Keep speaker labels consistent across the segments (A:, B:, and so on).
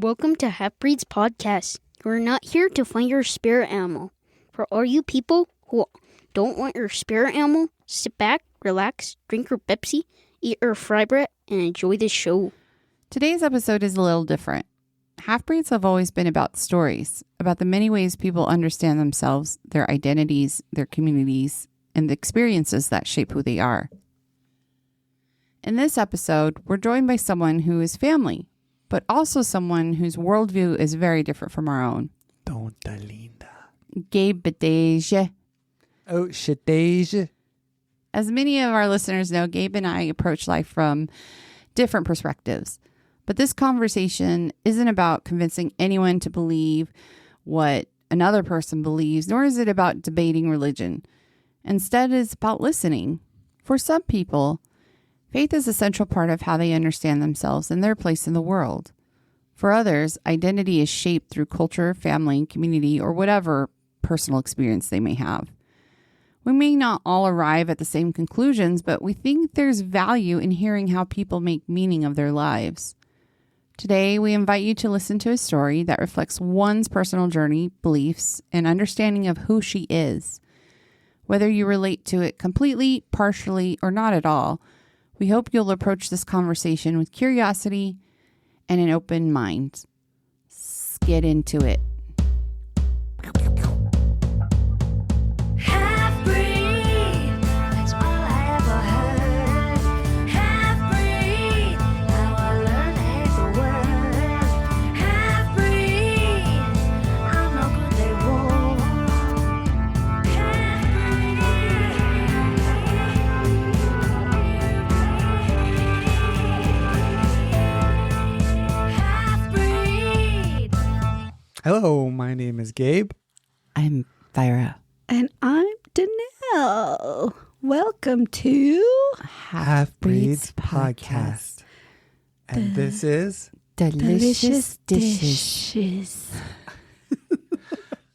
A: Welcome to Haffbreedz podcast. We're not here to find your spirit animal. For all you people who don't want your spirit animal, sit back, relax, drink your Pepsi, eat your fry bread, and enjoy the show.
B: Today's episode is a little different. Haffbreedz have always been about stories, about the many ways people understand themselves, their identities, their communities, and the experiences that shape who they are. In this episode, we're joined by someone who is family, but also someone whose worldview is very different from our own.
C: Tonta linda.
B: Gabe and Fira.
C: Oh, shittage.
B: As many of our listeners know, Gabe and I approach life from different perspectives. But this conversation isn't about convincing anyone to believe what another person believes, nor is it about debating religion. Instead, it's about listening. For some people, faith is a central part of how they understand themselves and their place in the world. For others, identity is shaped through culture, family, community, or whatever personal experience they may have. We may not all arrive at the same conclusions, but we think there's value in hearing how people make meaning of their lives. Today, we invite you to listen to a story that reflects one's personal journey, beliefs, and understanding of who she is. Whether you relate to it completely, partially, or not at all, we hope you'll approach this conversation with curiosity and an open mind. Let's get into it.
C: Hello, my name is Gabe.
B: I'm Fira.
D: And I'm Danelle. Welcome to
C: Haffbreedz Podcast. And this is
B: Delicious Dishes.
D: Dishes.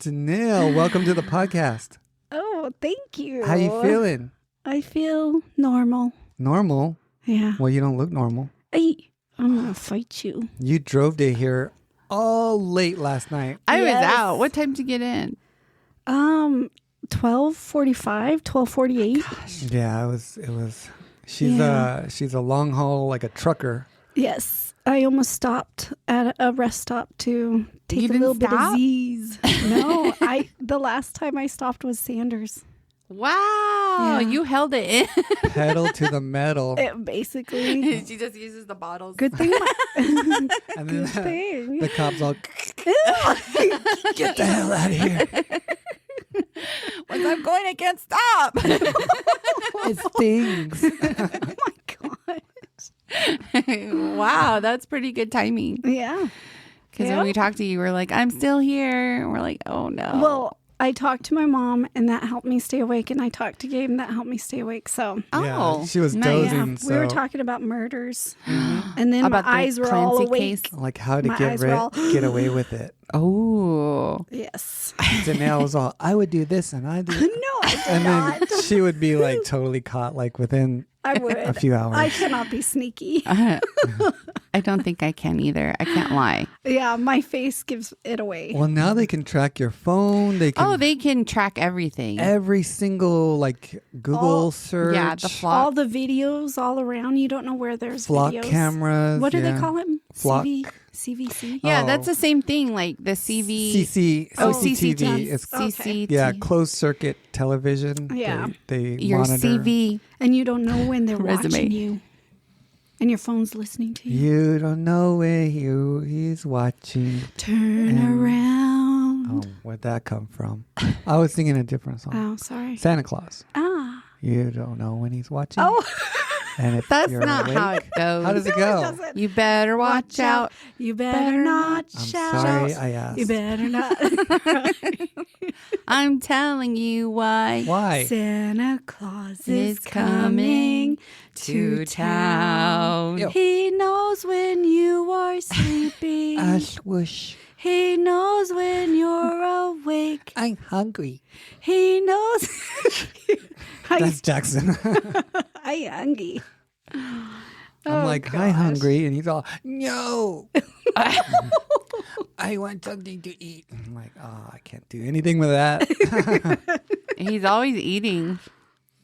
C: Danelle. Welcome to the podcast.
D: Oh, thank you.
C: How you feeling?
D: I feel normal.
C: Normal?
D: Yeah.
C: Well, you don't look normal.
D: I'm going to fight you.
C: You drove to here all late last night.
B: I was
D: Yes.
B: out. What time did you get in?
D: 12:45, 12:48.
C: Yeah, it was. She's a long haul, like a trucker.
D: Yes. I almost stopped at a rest stop to take
B: You
D: a little
B: didn't
D: bit of
B: stop?
D: Z's. No, the last time I stopped was Sanders.
B: Wow.
D: Yeah.
B: You held it in.
C: Pedal to the metal.
D: Basically.
B: She just uses the bottles.
D: Good thing.
C: And then
D: Good thing.
C: the cops all, get the hell out of here.
B: Once I'm going, I can't stop.
C: It stings.
D: Oh my God.
B: Wow, that's pretty good timing.
D: Yeah.
B: Because
D: Yeah.
B: when we talked to you, we're like, I'm still here. And we're like, oh no.
D: Well, I talked to my mom and that helped me stay awake. And I talked to Gabe and that helped me stay awake. So,
C: Yeah, she was
B: nice.
C: dozing.
D: yeah,
C: So,
D: we were talking about murders. And then
B: About
D: my
B: the
D: eyes were all
B: Clancy
D: awake.
B: case?
C: like how to
D: My eyes were all-
C: get away with it.
B: Oh.
D: Yes.
C: Danelle was all, I would do this and I do.
D: No, I did
C: And
D: not.
C: then she would be like totally caught like within
D: I would.
C: a few hours.
D: I cannot be sneaky.
B: I don't think I can either. I can't lie.
D: Yeah, my face gives it away.
C: Well, now they can track your phone. They can
B: They can track everything.
C: every single like Google
D: All-
C: search.
B: Yeah, the flock.
D: All the videos all around. You don't know where there's
C: flock
D: videos.
C: cameras.
D: What do they
C: yeah.
D: call it?
C: Flock.
D: CVC?
B: Yeah,
C: Oh.
B: that's the same thing. Like the CV.
C: CC,
D: Oh,
C: CCTV.
D: CCTV.
C: It's
D: Okay.
B: CC.
C: yeah, closed circuit television.
D: Yeah.
C: they
B: Your
C: monitor.
B: CV.
D: And you don't know when they're
B: Resume.
D: watching you. And your phone's listening to you.
C: You don't know where he's watching.
D: Turn around.
C: Oh, where'd that come from? I was singing a different song.
D: Oh, sorry.
C: Santa Claus.
D: Ah.
C: You don't know when he's watching.
D: Oh.
C: And if
B: That's
C: you're
B: not
C: awake,
B: how it goes.
C: how does it
D: No,
C: go?
D: it doesn't.
B: You better watch out.
D: You better not
C: I'm
D: shout.
C: sorry I asked.
D: You better not.
B: I'm telling you why.
C: Why?
D: Santa Claus
B: Is
D: is coming to town.
C: Ew.
D: He knows when you are sleeping.
C: Whoosh.
D: He knows when you're awake.
C: I'm hungry.
D: He knows.
C: That's Jackson.
D: I'm hungry.
C: I'm like, hi,
D: gosh.
C: hungry. And he's all, no. I want something to eat. I'm like, oh, I can't do anything with that.
B: He's always eating.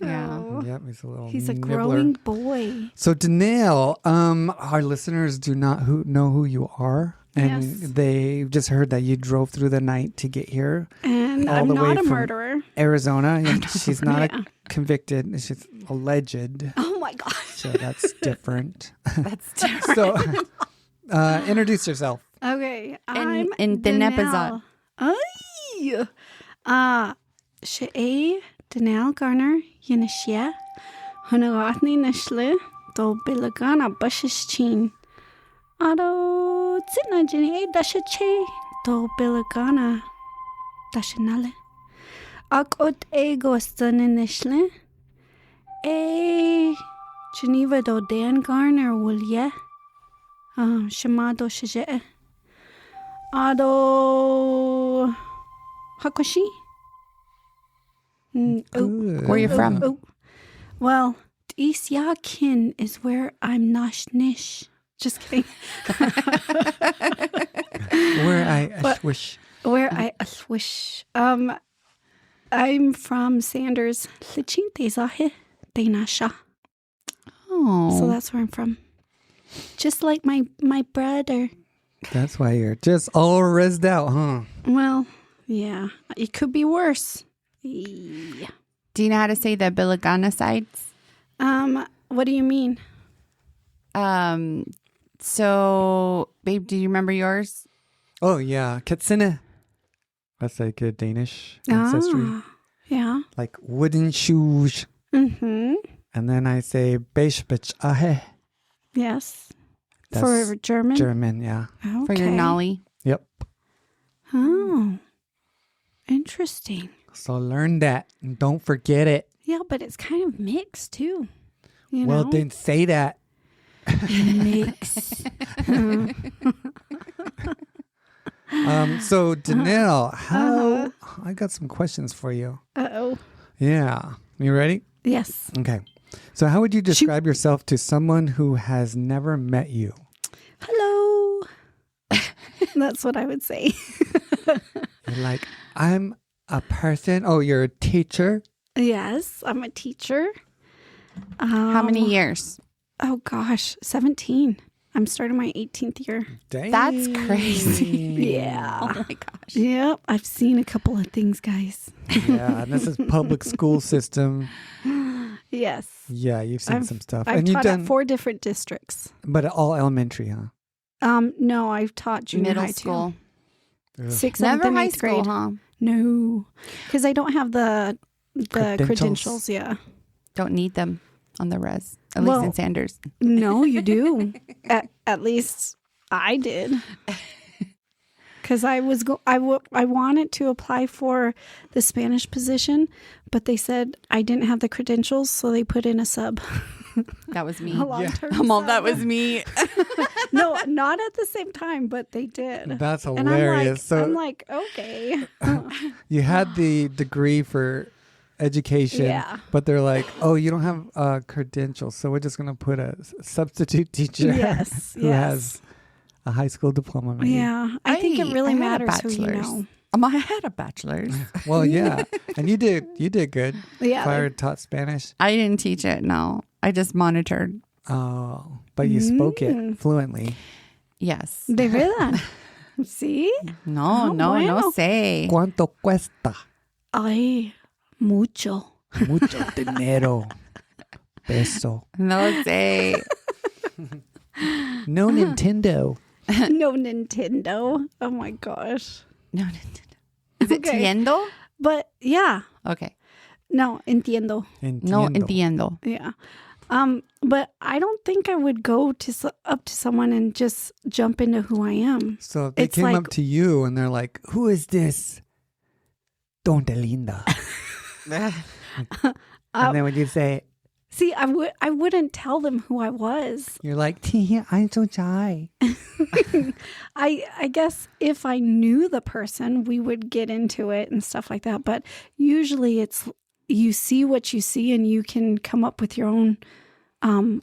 B: Yeah.
D: Oh.
C: Yep, he's a little
D: He's a
C: nibbler.
D: growing boy.
C: So Danelle, our listeners do not know who you are. And
D: Yes.
C: they just heard that you drove through the night to get here.
D: And
C: All
D: I'm
C: the way
D: not a
C: from
D: murderer.
C: Arizona. And she's not
D: Yeah.
C: convicted. She's alleged.
D: Oh my gosh.
C: So that's different.
B: That's different.
C: So introduce yourself.
D: Okay. I'm
B: in
D: Danelle. Ay! She Danelle Garner Yinashia. Hunagatni Nishle. Do Bilagana Bushes Chin. Ado Tsina Jenny Dashache. Do Bilagana Dashanale. Akot ego Nishle. Geneva do Dan Garner will ye. Shimado Shije. Ado Hakoshi.
C: Good.
B: Where you from?
D: Well, Isyakin is where I'm nosh nish. Just kidding.
C: Where I wish.
D: Where I wish. I'm from Sanders. Lichinte Zahe Denasha.
B: Oh.
D: So that's where I'm from. Just like my brother.
C: That's why you're just all rezzed out, huh?
D: Well, yeah. It could be worse. Yeah.
B: Do you know how to say the Bilagana sides?
D: What do you mean?
B: So, babe, do you remember yours?
C: Oh, yeah. Katsine. That's like a Danish ancestry.
D: Yeah.
C: Like wooden shoes.
D: Mm-hmm.
C: And then I say Beisbich Ahe.
D: Yes.
C: That's
D: For German?
C: German, yeah.
D: Okay.
B: For your Nolly?
C: Yep.
D: Oh. Interesting.
C: So learn that and don't forget it.
D: Yeah, but it's kind of mixed too. You
C: Well,
D: know?
C: then say that.
D: Mix.
C: So Danelle, how I got some questions for you.
D: Uh-oh.
C: Yeah. You ready?
D: Yes.
C: Okay. So how would you describe yourself to someone who has never met you?
D: Hello. That's what I would say.
C: You're like, I'm a person. Oh, you're a teacher?
D: Yes, I'm a teacher.
B: How many years?
D: Oh gosh, 17. I'm starting my 18th year.
C: Dang.
B: That's crazy.
D: Yeah.
B: Oh my gosh.
D: Yep, I've seen a couple of things, guys.
C: Yeah, and this is public school system.
D: Yes.
C: Yeah, you've seen some stuff.
D: I've
C: and you've
D: taught
C: done,
D: at 4 different districts.
C: but all elementary, huh?
D: No, I've taught junior
B: Middle
D: high
B: school.
C: Ugh.
D: 6th, 7th,
B: Never
D: and
B: high
D: 8th
B: school,
D: grade.
B: huh?
D: No, because I don't have the
C: Credentials.
D: credentials. Yeah.
B: Don't need them on the res. At
D: Well-
B: least in Sanders.
D: No, you do. at least I did. Because I wanted to apply for the Spanish position, but they said I didn't have the credentials, so they put in a sub.
B: That was me.
D: A long-term
B: Well,
D: sub.
B: that was me.
D: No, not at the same time, but they did.
C: That's
D: And
C: hilarious.
D: I'm like, okay.
C: You had the degree for education,
D: Yeah.
C: but they're like, oh, you don't have credentials, so we're just going to put a substitute teacher
D: Yes,
C: who has a high school diploma. Maybe.
D: Yeah, I think it really
B: I had a
D: matters who you
B: bachelor's.
D: know.
B: I had a bachelor's.
C: Well, yeah. And you did good.
D: Yeah.
C: Fire taught Spanish.
B: I didn't teach it, no. I just monitored.
C: Oh, but you spoke it fluently.
B: Yes.
D: De verdad. See?
B: No,
D: Oh,
B: no
D: bueno.
B: sé.
C: ¿Cuánto cuesta?
D: Ay, mucho.
C: Mucho dinero. Peso.
B: No sé.
C: No Nintendo.
D: No Nintendo. Oh my gosh.
B: No. Is it
D: Okay.
B: tiendo?
D: But yeah.
B: Okay.
D: No, entiendo.
B: No entiendo.
D: Yeah. But I don't think I would go up to someone and just jump into who I am.
C: So if they
D: It's
C: came
D: like-
C: up to you and they're like, who is this? Donde Linda. And then when you say,
D: See, I wouldn't tell them who I was.
C: you're like, I'm so shy.
D: I guess if I knew the person, we would get into it and stuff like that. But usually it's you see what you see and you can come up with your own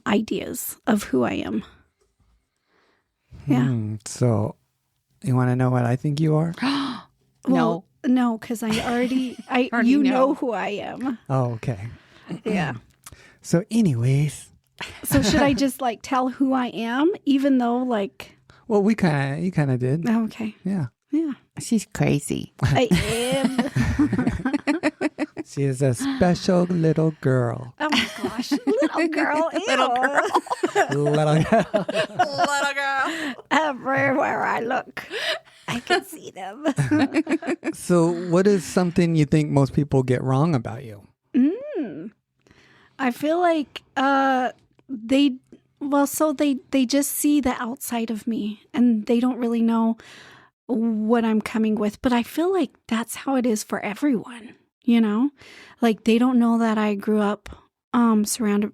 D: ideas of who I am. Yeah.
C: So You want to know what I think you are?
D: Well, no, because I already
B: Already know.
D: who I am.
C: Oh, okay.
D: Yeah.
C: So anyways,
D: So should I just like tell who I am, even though like?
C: well, you kind of did.
D: Oh, okay.
C: Yeah.
D: Yeah.
B: She's crazy.
D: I am.
C: She is a special little girl.
D: Oh my gosh, little girl, ew.
B: Little girl.
C: Little girl.
B: Little girl.
D: Everywhere I look, I can see them.
C: So what is something you think most people get wrong about you?
D: I feel like they just see the outside of me and they don't really know what I'm coming with. But I feel like that's how it is for everyone, you know? Like they don't know that I grew up surrounded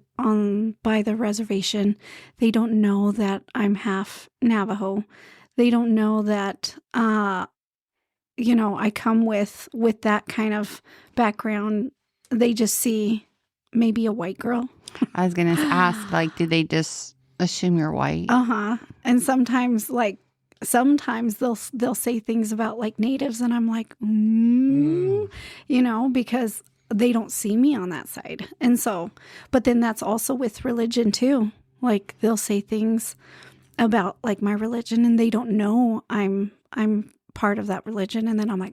D: by the reservation. They don't know that I'm half Navajo. They don't know that I come with that kind of background. They just see maybe a white girl.
B: I was going to ask, like, did they just assume you're white?
D: And sometimes they'll say things about like natives, and I'm like, because they don't see me on that side. And so, but then that's also with religion too. Like they'll say things about like my religion, and they don't know I'm part of that religion, and then I'm like,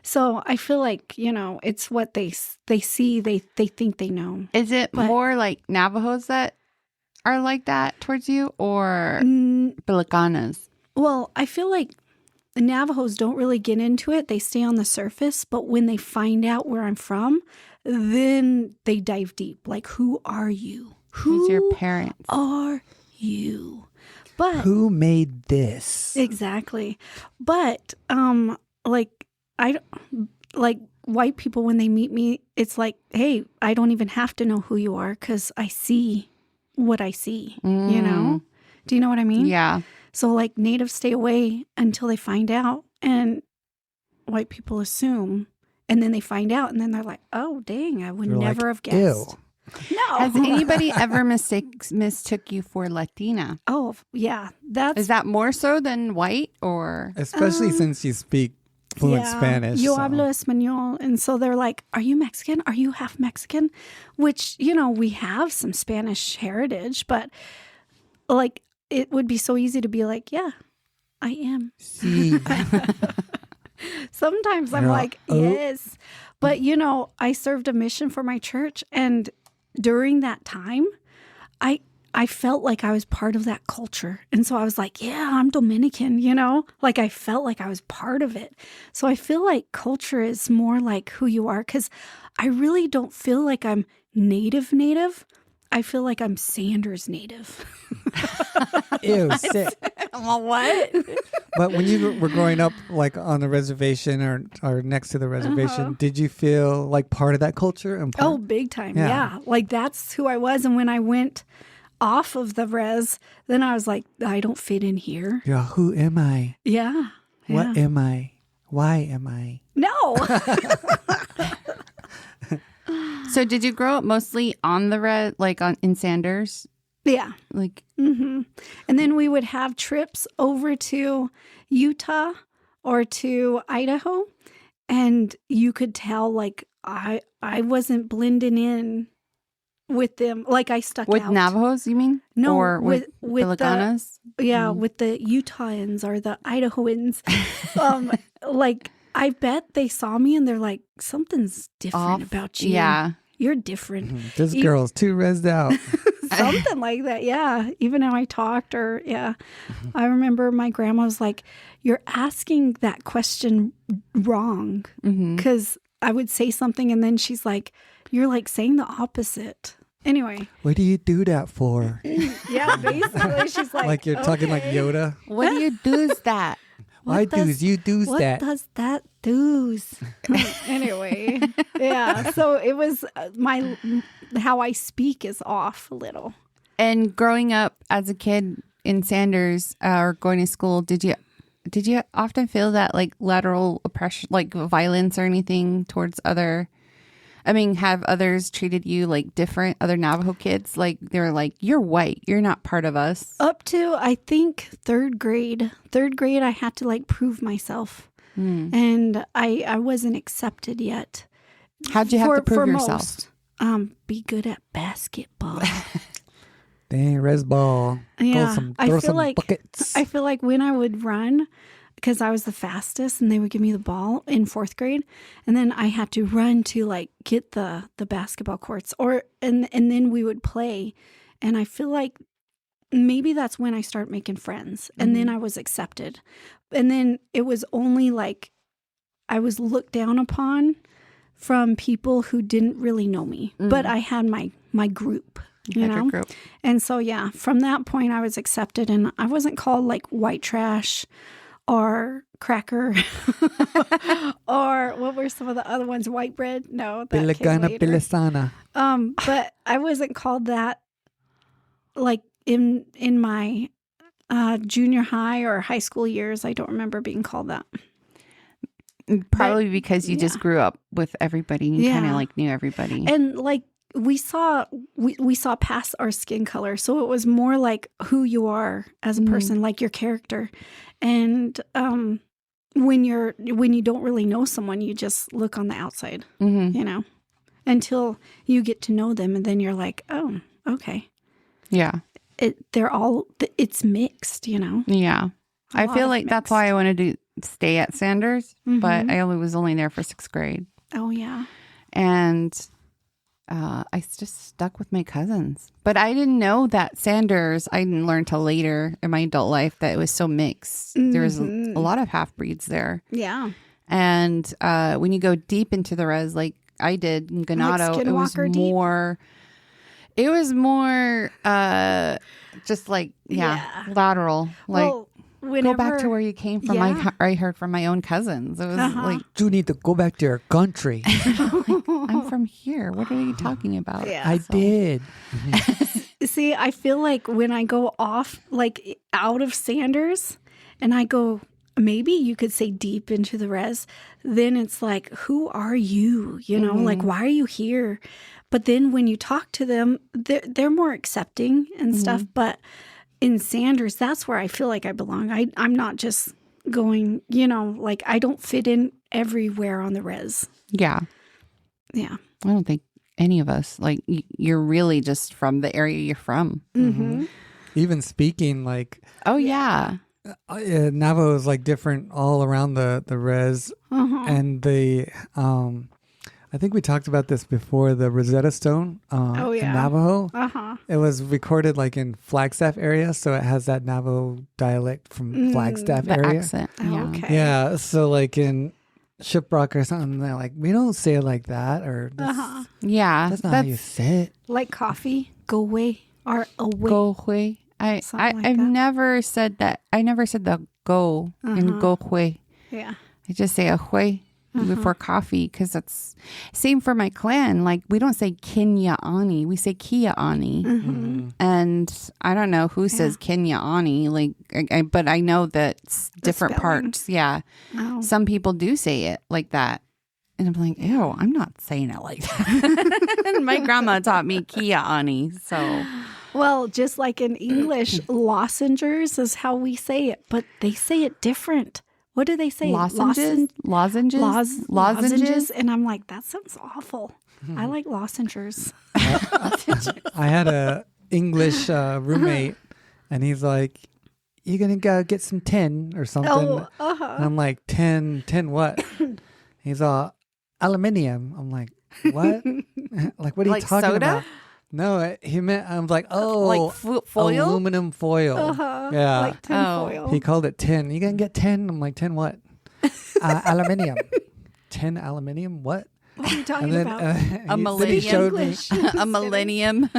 D: So I feel like it's what they see, they think they know.
B: Is it more like Navajos that are like that towards you, or Filipinas?
D: Well, I feel like the Navajos don't really get into it. They stay on the surface, but when they find out where I'm from, then they dive deep. Like, who are you?
B: Who's your parents?
D: Are you? But
C: Who made this?
D: exactly. But white people, when they meet me, it's like, hey, I don't even have to know who you are because I see what I see. You know? Do you know what I mean?
B: Yeah.
D: So like natives stay away until they find out, and white people assume, and then they find out, and then they're like, oh dang, I would
C: They're
D: never
C: like,
D: have guessed.
C: Ew.
D: No.
B: Has anybody ever mistook you for Latina?
D: Oh yeah,
B: Is that more so than white, or?
C: Especially since you speak fluent Spanish.
D: Yo
C: so.
D: hablo español, and so they're like, are you Mexican? Are you half Mexican? Which we have some Spanish heritage, but like it would be so easy to be like, yeah, I am.
C: See.
D: Sometimes I'm like, yes. But, I served a mission for my church. And during that time, I felt like I was part of that culture. And so I was like, yeah, I'm Dominican, Like I felt like I was part of it. So I feel like culture is more like who you are, because I really don't feel like I'm native. I feel like I'm Sanders native.
C: Ew, sick.
B: Well, what?
C: But when you were growing up, like on the reservation or next to the reservation, did you feel like part of that culture? And
D: Oh, big time. Yeah. Like that's who I was. And when I went off of the res, then I was like, I don't fit in here.
C: Yeah, who am I?
D: Yeah.
C: What am I? Why am I?
D: No.
B: So did you grow up mostly on the red, like in Sanders?
D: Yeah.
B: Like,
D: And then we would have trips over to Utah or to Idaho, and you could tell like I wasn't blending in with them. Like I stuck
B: with
D: out.
B: Navajos, you mean?
D: No,
B: or with Filipinas?
D: With the Utahns or the Idahoans. Like I bet they saw me and they're like, something's different about you.
B: Yeah.
D: You're different.
C: This girl's too rezzed out.
D: Something like that. Yeah. Even how I talked I remember my grandma was like, you're asking that question wrong. Because I would say something and then she's like, you're like saying the opposite. Anyway.
C: What do you do that for?
D: Yeah, basically she's like
C: you're talking like Yoda.
B: What do you do is that?
C: Why does you do that?
D: What does that do's? Anyway, yeah. So it was how I speak is off a little.
B: And growing up as a kid in Sanders or going to school, did you often feel that like lateral oppression, like violence or anything towards other I mean, have others treated you like different, other Navajo kids? Like, they're like, you're white. You're not part of us.
D: Up to, I think, third grade. Third grade, I had to like prove myself. And I wasn't accepted yet.
B: How'd you have to prove yourself?
D: Be good at basketball.
C: Dang, rezball.
D: Yeah,
C: Throw some buckets.
D: I feel like when I would run, because I was the fastest, and they would give me the ball in fourth grade, and then I had to run to like get the basketball courts, and then we would play, and I feel like maybe that's when I started making friends, and then I was accepted, and then it was only like I was looked down upon from people who didn't really know me, but I had my group. You know?
B: Group.
D: And so, yeah, from that point I was accepted, and I wasn't called like white trash or cracker or what were some of the other ones? White bread? No, that came later.
C: Pilisana.
D: But I wasn't called that like in my junior high or high school years. I don't remember being called that.
B: Probably because you just grew up with everybody and you kind of like knew everybody.
D: And like we saw past our skin color, so it was more like who you are as a person, like your character. And when you don't really know someone, you just look on the outside, you know, until you get to know them, and then you're like, oh, okay,
B: yeah,
D: it's mixed, you know.
B: Yeah, I feel like that's why I wanted to stay at Sanders, but I was only there for 6th grade.
D: Oh yeah,
B: and I just stuck with my cousins. But I didn't know that Sanders, I didn't learn till later in my adult life that it was so mixed. There was a lot of half-breeds there.
D: Yeah.
B: And when you go deep into the res, like I did in Ganado,
D: like
B: it was more just like, lateral. Like, go back to where you came from. I heard from my own cousins. It was like,
C: you need to go back to your country.
B: I'm from here. What are you talking about?
D: Yeah,
C: I did.
D: See, I feel like when I go off, like out of Sanders, and I go, maybe you could say deep into the res, then it's like, who are you? You know, like, why are you here? But then when you talk to them, they're more accepting and stuff. But in Sanders, that's where I feel like I belong. I'm not just going, you know, like I don't fit in everywhere on the res.
B: Yeah.
D: Yeah.
B: I don't think any of us, like, you're really just from the area you're from.
C: Even speaking, like,
B: oh, yeah.
C: Navajo is like different all around the res. And I think we talked about this before, the Rosetta Stone in Navajo. It was recorded like in Flagstaff area, so it has that Navajo dialect from Flagstaff
B: The
C: area.
B: accent.
D: Okay.
C: Yeah, so like in Shiprock or something, they're like, we don't say it like that, or
B: Yeah.
C: that's not how you say it.
D: Like coffee, go away or away.
B: Go hui. I've never said that. I never said the go and go hui.
D: Yeah.
B: I just say a hui before coffee, because that's same for my clan. Like, we don't say Kinyaani, we say Kiaani. And I don't know who says Kinyaani, like, but I know that's different parts. Yeah.
D: Oh.
B: Some people do say it like that. And I'm like, ew, I'm not saying it like that. And my grandma taught me Kiaani, so.
D: Well, just like in English, lozengers is how we say it, but they say it different. What do they say?
B: Lozenges?
D: Lozenges? And I'm like, that sounds awful. I like lozengers.
C: I had a English roommate, and he's like, "You gonna go get some tin or something?" And I'm like, "10 what?" He's all, "Aluminium." I'm like, "What?" Like, what are you talking
B: soda?
C: about? No, he meant, I'm like, oh,
B: like foil?
C: Aluminum foil. Yeah.
D: Like tin foil.
C: He called it tin. You gonna get 10? I'm like, 10 what? Aluminium. 10 aluminium? What?
D: What are you talking about?
B: A millennium. A millennium.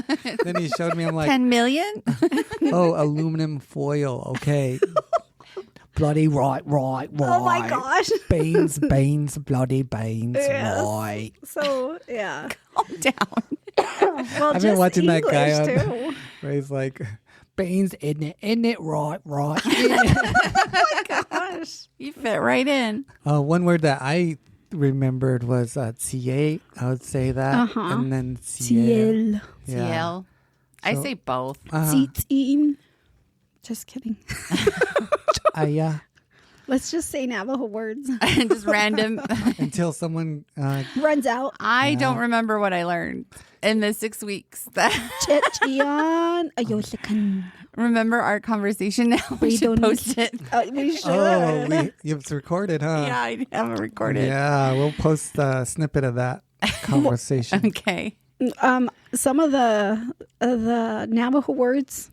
C: Then he showed me, I'm like,
B: 10 million?
C: oh, aluminum foil. Okay. Bloody right.
D: Oh my gosh.
C: Beans, bloody beans, right.
D: So, yeah.
B: Calm down.
D: Well,
C: I've been watching
D: English
C: that guy
D: too.
C: where he's like, beans, isn't it, right.
D: Oh my gosh.
B: You fit right in.
C: One word that I remembered was Cie. I would say that. And then
D: Ciel.
B: Ciel. I say both.
D: Tzit'in. Just kidding.
C: Yeah.
D: Let's just say Navajo words.
B: Just random.
C: Until someone
D: runs out.
B: I don't remember what I learned in the 6 weeks. Remember our conversation now? We should post it.
D: We should.
C: It's recorded, huh?
B: Yeah, I haven't recorded.
C: Yeah, we'll post a snippet of that conversation.
B: Okay.
D: Some of the Navajo words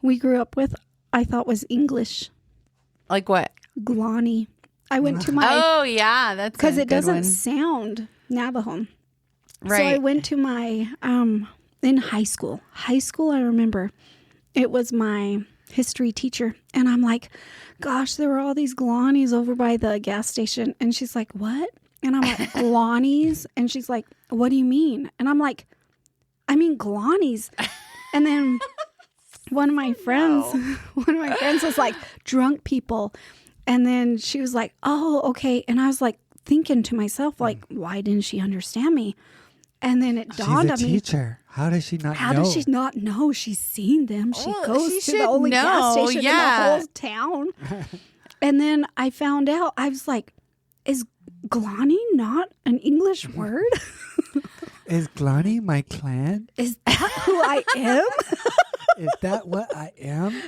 D: we grew up with, I thought was English.
B: Like what?
D: Glani. I went to my...
B: Oh, yeah. That's
D: because it doesn't sound Navajo.
B: Right.
D: So I went to my... in high school. I remember. It was my history teacher. And I'm like, gosh, there were all these Glanis over by the gas station. And she's like, what? And I'm like, Glanis? And she's like, what do you mean? And I'm like, I mean Glanis. And then one of my friends was like, drunk people. And then she was like, oh, okay. And I was like thinking to myself, like, why didn't she understand me? And then it dawned on me.
C: She's a teacher. How does she not know?
D: How does she not know? She's seen them. She goes to the only gas station in the whole town. And then I found out, I was like, is Glani not an English word?
C: Is Glani my clan?
D: Is that who I am?
C: Is that what I am?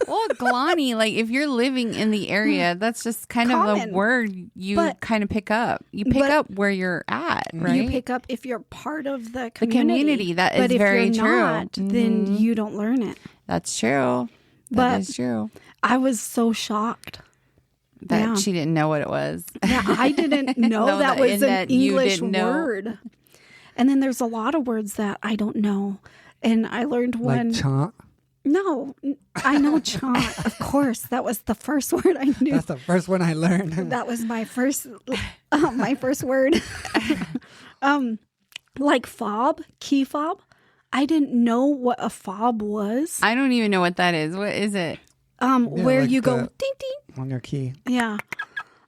B: Well, Glani, like if you're living in the area, that's just kind of a word you kind of pick up. You pick up where you're at, right?
D: You pick up if you're part of the community.
B: That is very true.
D: But if you're not, then you don't learn it.
B: That's true. That is true.
D: I was so shocked.
B: That she didn't know what it was.
D: Yeah, I didn't know that was an English word. And then there's a lot of words that I don't know. And I learned one.
C: Like chant?
D: No, I know chant. Of course. That was the first word I knew.
C: That's the first one I learned.
D: That was my first word. Like fob, key fob. I didn't know what a fob was.
B: I don't even know what that is. What is it?
D: Where like you go ding ding
C: on your key.
D: Yeah.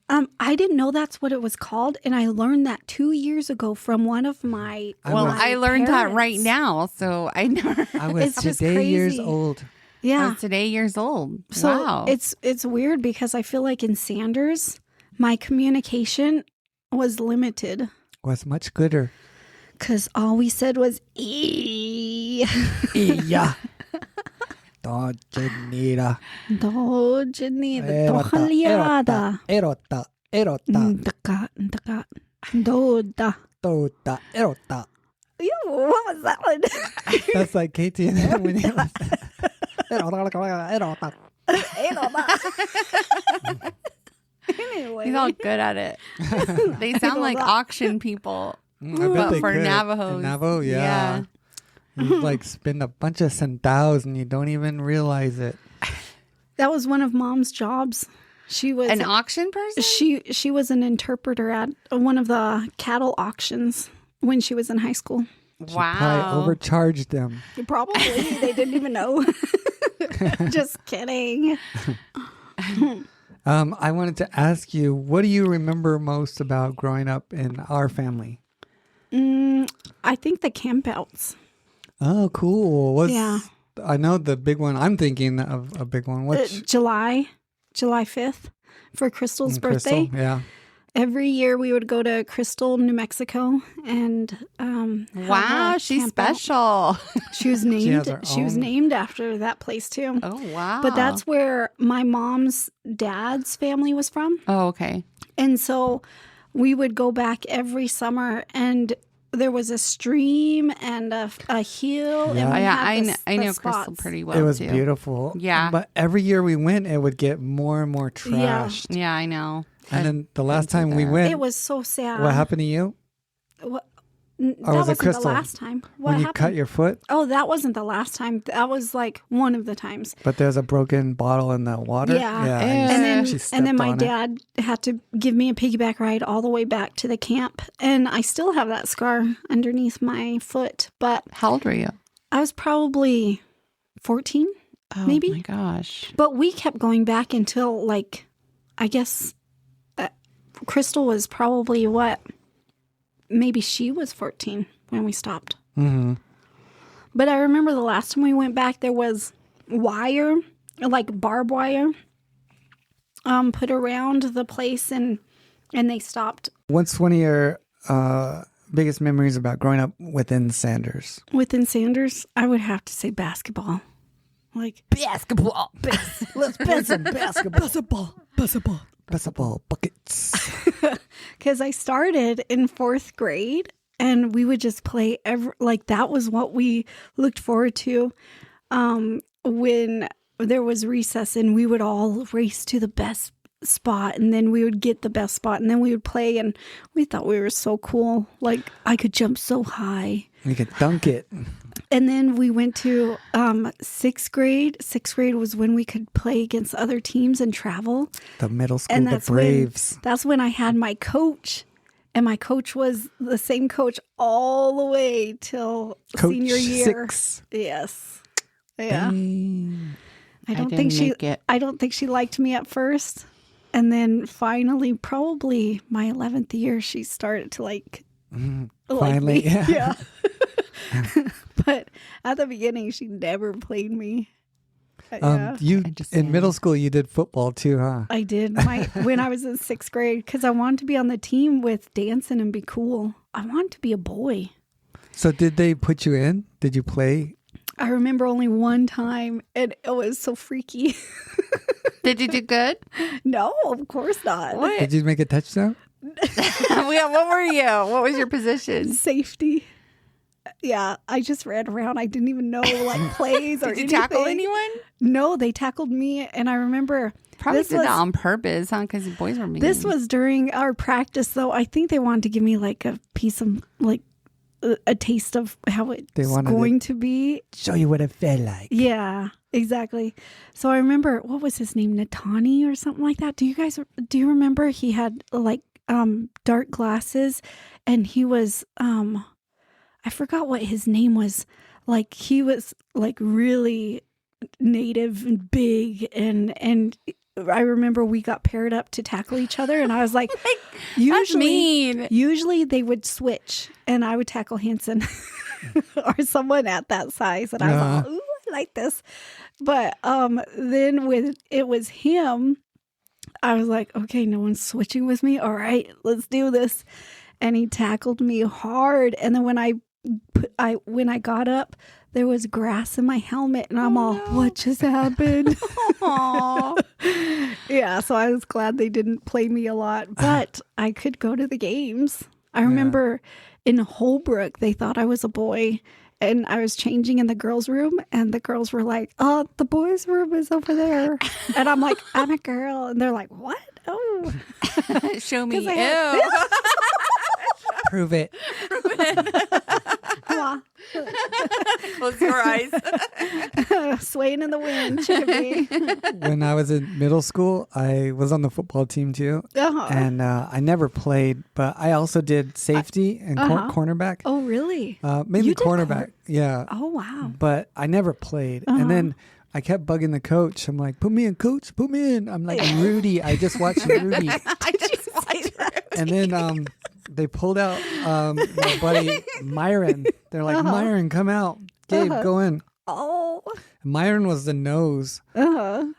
D: I didn't know that's what it was called, and I learned that 2 years ago from one of my.
B: I learned that right now, so I never.
C: I was today years old.
D: Yeah,
B: I was today years old.
D: So
B: wow,
D: it's weird because I feel like in Sanders, my communication was limited.
C: Was much gooder.
D: Because all we said was "e."
C: Yeah. Dojanira.
D: Dojanira.
C: Erota.
D: Ndaka. Doda.
C: Erota.
D: Ew, what was that one?
C: That's like Katie and him when he was Erota.
D: Anyway.
B: He's all good at it. They sound like auction people.
C: But
B: for
C: could.
B: Navajos.
C: In Navajo, yeah. You like spend a bunch of centavos and you don't even realize it.
D: That was one of Mom's jobs. She was
B: an auction person?
D: She was an interpreter at one of the cattle auctions when she was in high school.
B: Wow.
C: She probably overcharged them.
D: Probably. They didn't even know. Just kidding.
C: I wanted to ask you, what do you remember most about growing up in our family?
D: I think the campouts.
C: Oh, cool.
D: Yeah.
C: I know the big one. I'm thinking of a big one.
D: July 5th for Crystal's birthday.
C: Crystal, yeah.
D: Every year we would go to Crystal, New Mexico, and
B: wow, she's special.
D: She was named. She was named after that place too.
B: Oh wow!
D: But that's where my mom's dad's family was from.
B: Oh okay.
D: And so we would go back every summer, and there was a stream and a hill.
C: Yeah,
D: and
B: I know Crystal pretty well.
C: It was
B: too.
C: beautiful.
B: Yeah,
C: but every year we went, it would get more and more trashed.
B: Yeah, I know.
C: And then the last time we went,
D: it was so sad.
C: What happened to you?
D: That wasn't the last time. What
C: when you
D: happened?
C: Cut your foot?
D: Oh, that wasn't the last time. That was like one of the times.
C: But there's a broken bottle in the water?
D: Yeah. And then my dad had to give me a piggyback ride all the way back to the camp. And I still have that scar underneath my foot. But
B: how old were you?
D: I was probably 14, maybe.
B: Oh my gosh.
D: But we kept going back until like, I guess Crystal was probably maybe she was 14 when we stopped.
C: Mm-hmm.
D: But I remember the last time we went back, there was wire, like barbed wire, put around the place, and they stopped.
C: What's one of your biggest memories about growing up within Sanders?
D: Within Sanders, I would have to say basketball. Like
C: basketball. Let's play some basketball. Bassetball buckets.
D: Because I started in 4th grade, and we would just play that was what we looked forward to when there was recess, and we would all race to the best spot, and then we would get the best spot, and then we would play, and we thought we were so cool. Like, I could jump so high.
C: You could dunk it.
D: And then we went to 6th grade. 6th grade was when we could play against other teams and travel.
C: The middle school, the Braves.
D: That's when I had my coach. And my coach was the same coach all the way till
C: Coach
D: senior year.
C: 6.
D: Yes. Yeah.
C: Dang.
D: I don't think she liked me at first. And then finally, probably my 11th year, she started to like
C: Finally,
D: me. Yeah. But at the beginning, she never played me.
C: In middle school, you did football too, huh?
D: I did when I was in 6th grade, because I wanted to be on the team with dancing and be cool. I wanted to be a boy.
C: So did they put you in? Did you play?
D: I remember only one time, and it was so freaky.
B: Did you do good?
D: No, of course not.
B: What?
C: Did you make a touchdown?
B: What were you? What was your position?
D: Safety. Yeah, I just ran around. I didn't even know plays or anything.
B: Did you tackle anyone?
D: No, they tackled me, and I remember
B: probably did that on purpose, huh? Because the boys were mean.
D: This was during our practice, though. I think they wanted to give me like a piece of a taste of how it's going to be.
C: Show you what it felt like.
D: Yeah, exactly. So I remember, what was his name? Natani or something like that. Do you remember he had like dark glasses, and he was I forgot what his name was. Like, he was like really native and big, and I remember we got paired up to tackle each other, and I was like, usually they would switch, and I would tackle Hanson or someone at that size, and I was like, ooh, I like this. But then when it was him, I was like, okay, no one's switching with me. All right, let's do this. And he tackled me hard, and then when I got up, there was grass in my helmet, and I'm what just happened? Yeah, so I was glad they didn't play me a lot, but I could go to the games. I remember in Holbrook, they thought I was a boy, and I was changing in the girls' room, and the girls were like, oh, the boys' room is over there. And I'm like, I'm a girl. And they're like, what? Oh.
B: Show me. Ew.
C: Prove it.
B: Close your eyes.
D: Swaying in the wind.
C: When I was in middle school, I was on the football team too. And I never played, but I also did safety and cornerback.
D: Oh, really?
C: Mainly cornerback. Yeah.
D: Oh, wow.
C: But I never played. And then I kept bugging the coach. I'm like, put me in, coach. Put me in. I'm like, Rudy. I just watched Rudy. And then they pulled out my buddy Myron. They're like, Myron, come out. Gabe, go in.
D: Oh.
C: Myron was the nose.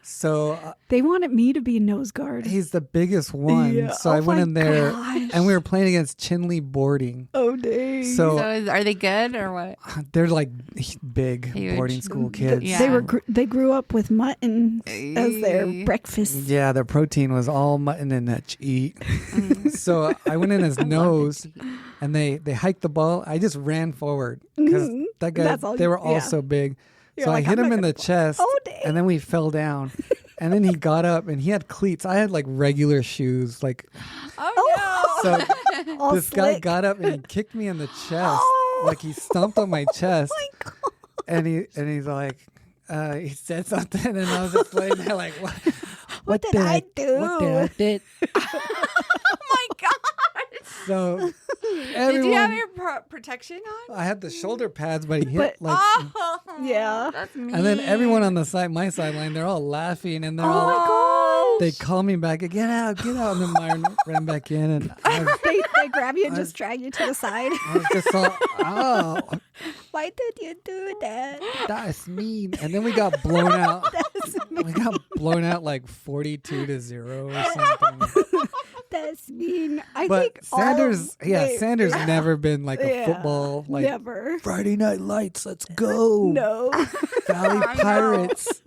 C: So
D: they wanted me to be nose guard.
C: He's the biggest one. Yeah. So I went in there and we were playing against Chinley boarding.
D: Oh, dang.
B: So are they good or what?
C: They're like big huge boarding school kids.
D: Yeah. They grew up with mutton as their breakfast.
C: Yeah, their protein was all mutton and that you eat. So I went in as nose and they hiked the ball. I just ran forward because that guy, they were all so big. So I hit him in the chest, and then we fell down. And then he got up, and he had cleats. I had like regular shoes, like.
B: Oh no!
C: So this guy got up and he kicked me in the chest, like he stomped on my chest. Oh my God. And he's like, he said something, and I was just laying there like, what did I do? What did I do?
B: Oh my God!
C: So
B: Did you have your protection on?
C: I had the shoulder pads, but he hit
D: yeah.
B: That's mean.
C: And then everyone on the my sideline, they're all laughing and they're
D: Oh
C: all.
D: my gosh.
C: They call me back, get out. And then Myron ran back in. And
D: they grab you and just drag you to the side.
C: I was just all,
D: Why did you do that?
C: that's mean. And then we got blown out. We got blown out like 42-0 or something.
D: That's mean. I
C: But
D: think
C: Sanders, Sanders never been like a
D: Yeah,
C: football, like
D: never.
C: Friday Night Lights, let's go.
D: No.
C: Valley Pirates.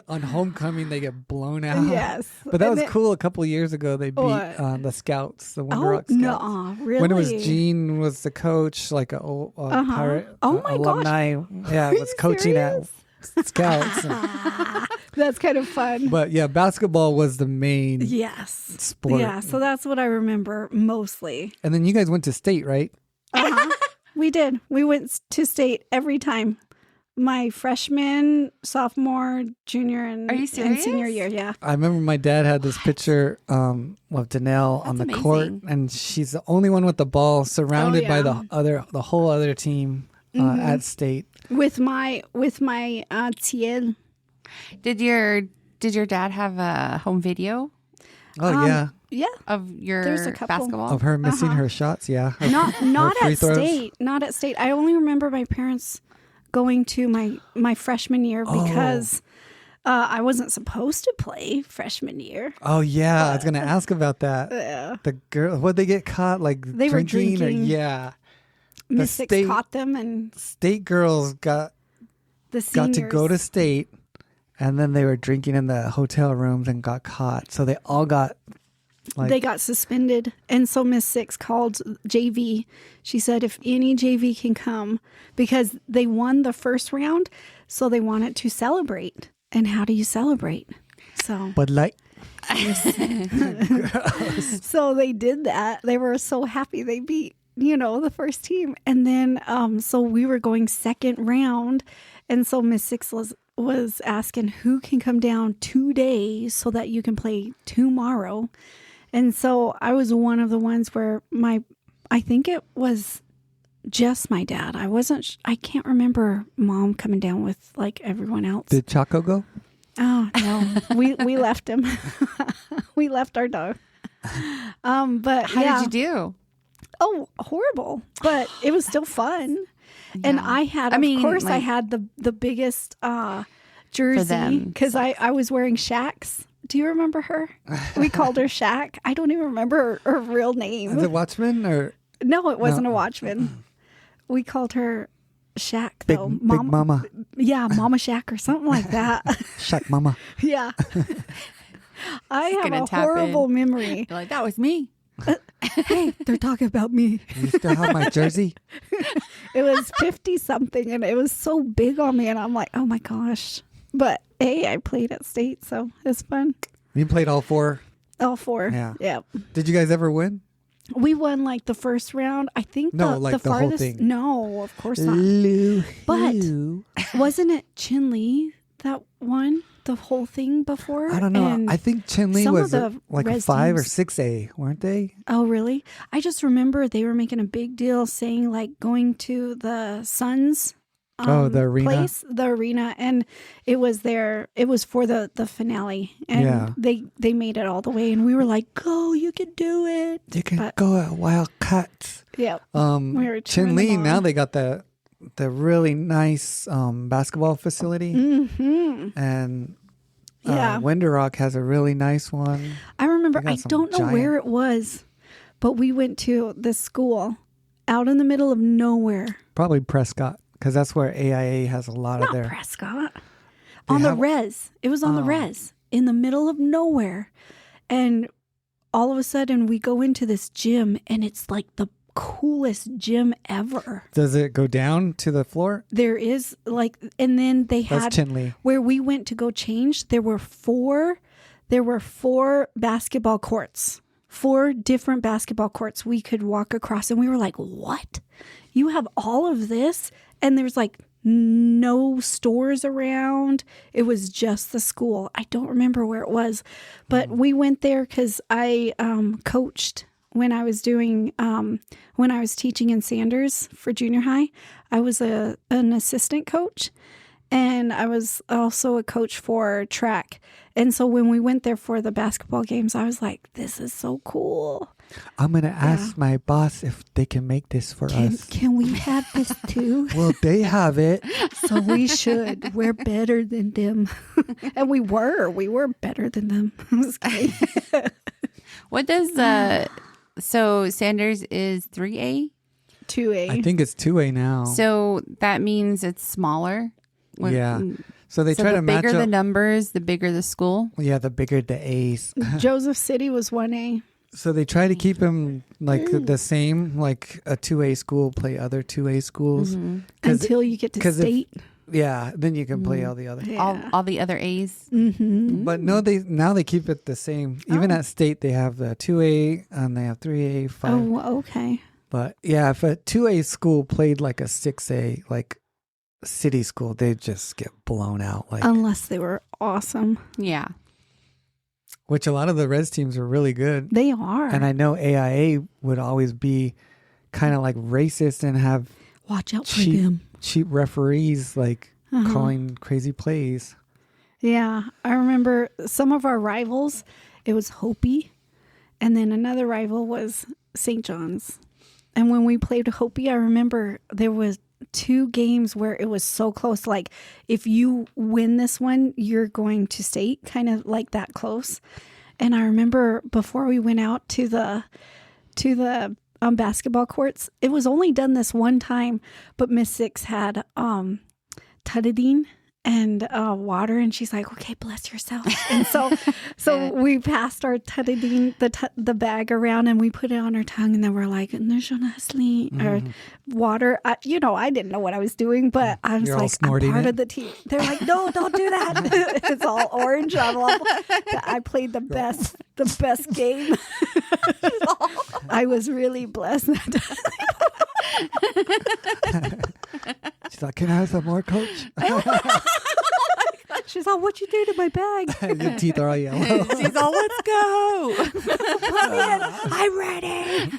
C: On homecoming, they get blown out.
D: Yes.
C: But that
D: And
C: was cool. A couple years ago, they beat the Scouts, the Winter Rock Scouts.
D: No, really?
C: When it was Gene was the coach, like a pirate
D: Oh my
C: alumni.
D: gosh.
C: Yeah,
D: Are
C: was
D: you
C: coaching
D: serious?
C: at Scouts.
D: That's kind of fun.
C: But yeah, basketball was the main
D: Yes.
C: sport.
D: Yeah, so that's what I remember mostly.
C: And then you guys went to state, right?
D: We did. We went to state every time. My freshman, sophomore, junior, and,
B: Are you
D: and senior
B: serious?
D: year. Yeah.
C: I remember my dad had this picture of Danelle on the court,
B: amazing.
C: and she's the only one with the ball, surrounded by the whole other team at state.
D: With my tiel.
B: Did your dad have a home video
C: Oh yeah,
D: Yeah.
B: of your
D: There's a couple.
B: basketball?
C: of her missing her shots. Yeah,
D: Not
C: free
D: at
C: throws?
D: state. Not at state. I only remember my parents going to my freshman year because I wasn't supposed to play freshman year.
C: Oh yeah, I was gonna ask about that.
D: Yeah.
C: The girl, would they get caught like
D: They were
C: drinking? Or,
D: drinking.
C: yeah,
D: Miss Six
C: state-
D: caught them, and
C: state girls got
D: the
C: to go to
D: seniors.
C: state, and then they were drinking in the hotel rooms and got caught. So they all got like
D: They got suspended. And so Miss Six called JV. She said if any JV can come, because they won the first round, so they wanted to celebrate. And how do you celebrate? So
C: Bud Light.
D: so they did that. They were so happy they beat, the first team. And then so we were going second round. And so Miss Six was asking who can come down 2 days so that you can play tomorrow. And so I was one of the ones where I think it was just my dad. I can't remember mom coming down with like everyone else.
C: Did Chaco go?
D: Oh no, we left him. We left our dog. But
B: How did you do?
D: Oh, horrible! But it was still fun. And I had, I had the biggest jersey because I was wearing Shaq's. Do you remember her? We called her Shaq. I don't even remember her real name.
C: Is it Watchman or
D: No, it wasn't a Watchman. We called her Shaq,
C: Big,
D: though.
C: Big Mama?
D: Yeah, Mama Shaq or something like that.
C: Shaq Mama.
D: Yeah. I have
B: gonna
D: a
B: tap
D: horrible
B: in.
D: memory.
B: You're like, that was me.
D: Hey, they're talking about me.
C: You still have my jersey?
D: It was 50 something and it was so big on me and I'm like, oh my gosh. But hey, I played at state, so it's fun.
C: You played all four?
D: All four.
C: Yeah. Did you guys ever win?
D: We won like the first round. I think the
C: whole
D: farthest.
C: thing.
D: No, of course not. But wasn't it Chin Lee that won the whole thing before?
C: I don't know.
D: And
C: I think Chin Lee
D: some of
C: was
D: the
C: like a
D: res
C: 5 or
D: teams-
C: 6A, weren't they?
D: Oh, really? I just remember they were making a big deal saying like going to the Suns.
C: The arena.
D: Place, the arena, and it was for the finale, and they made it all the way, and we were like, "Go, you can do it!
C: You can go at Wildcats."
D: Yeah, we were cheering
C: Chin Lee.
D: them on.
C: Now they got the really nice basketball facility, and Winter Rock has a really nice one.
D: I remember.
C: They got
D: I
C: some
D: don't know
C: giant-
D: where it was, but we went to this school out in the middle of nowhere.
C: Probably Prescott, because that's where AIA has a lot of
D: Not
C: their.
D: Prescott. On the res. It was on the res in the middle of nowhere. And all of a sudden we go into this gym and it's like the coolest gym ever.
C: Does it go down to the floor?
D: There is like, and then they
C: That's
D: had
C: Chin Lee.
D: where we went to go change. There were four basketball courts, 4 different basketball courts we could walk across. And we were like, what? You have all of this? And there's like no stores around. It was just the school. I don't remember where it was, but we went there because I coached when I was doing when I was teaching in Sanders for junior high, I was an assistant coach, and I was also a coach for track. And so when we went there for the basketball games, I was like, this is so cool.
C: I'm going to ask my boss if they can make this for us.
D: Can we have this too?
C: Well, they have it.
D: So we should. We're better than them. And we were better than them.
B: What does, so Sanders is 3A?
D: 2A.
C: I think it's 2A now.
B: So that means it's smaller?
C: Yeah. So they try to match up.
B: The bigger the numbers, the bigger the school?
C: Yeah, the bigger the A's.
D: Joseph City was 1A.
C: So they try to keep them like the same, like a 2A school play other 2A schools.
B: Mm-hmm.
D: Until you get to state.
C: Then you can play all the other.
B: Yeah. All the other A's?
D: Mm-hmm.
C: But no, they keep it the same. Even at state, they have the 2A and they have 3A, 5.
D: Oh, okay.
C: But yeah, if a 2A school played like a 6A, like city school, they'd just get blown out. Like
D: unless they were awesome.
B: Yeah.
C: Which a lot of the Reds teams are really good.
D: They are.
C: And I know AIA would always be kind of like racist and have
D: watch out for them.
C: Cheap referees like calling crazy plays.
D: Yeah. I remember some of our rivals, it was Hopi. And then another rival was St. John's. And when we played Hopi, I remember there was 2 games where it was so close. Like if you win this one, you're going to state, kind of like that close. And I remember before we went out to the basketball courts, it was only done this one time, but Miss Six had Tutadine and water, and she's like, okay, bless yourself. And so we passed our Tutadine, the bag around, and we put it on her tongue, and then we're like, or water. I didn't know what I was doing, but I was like, I'm part of the team. They're like, no, don't do that. It's all orange. I played the best game. I was really blessed that time.
C: She's like, can I have some more, coach?
D: She's like, what you do to my bag?
C: Your teeth are all yellow.
B: She's all, let's go.
D: I'm ready.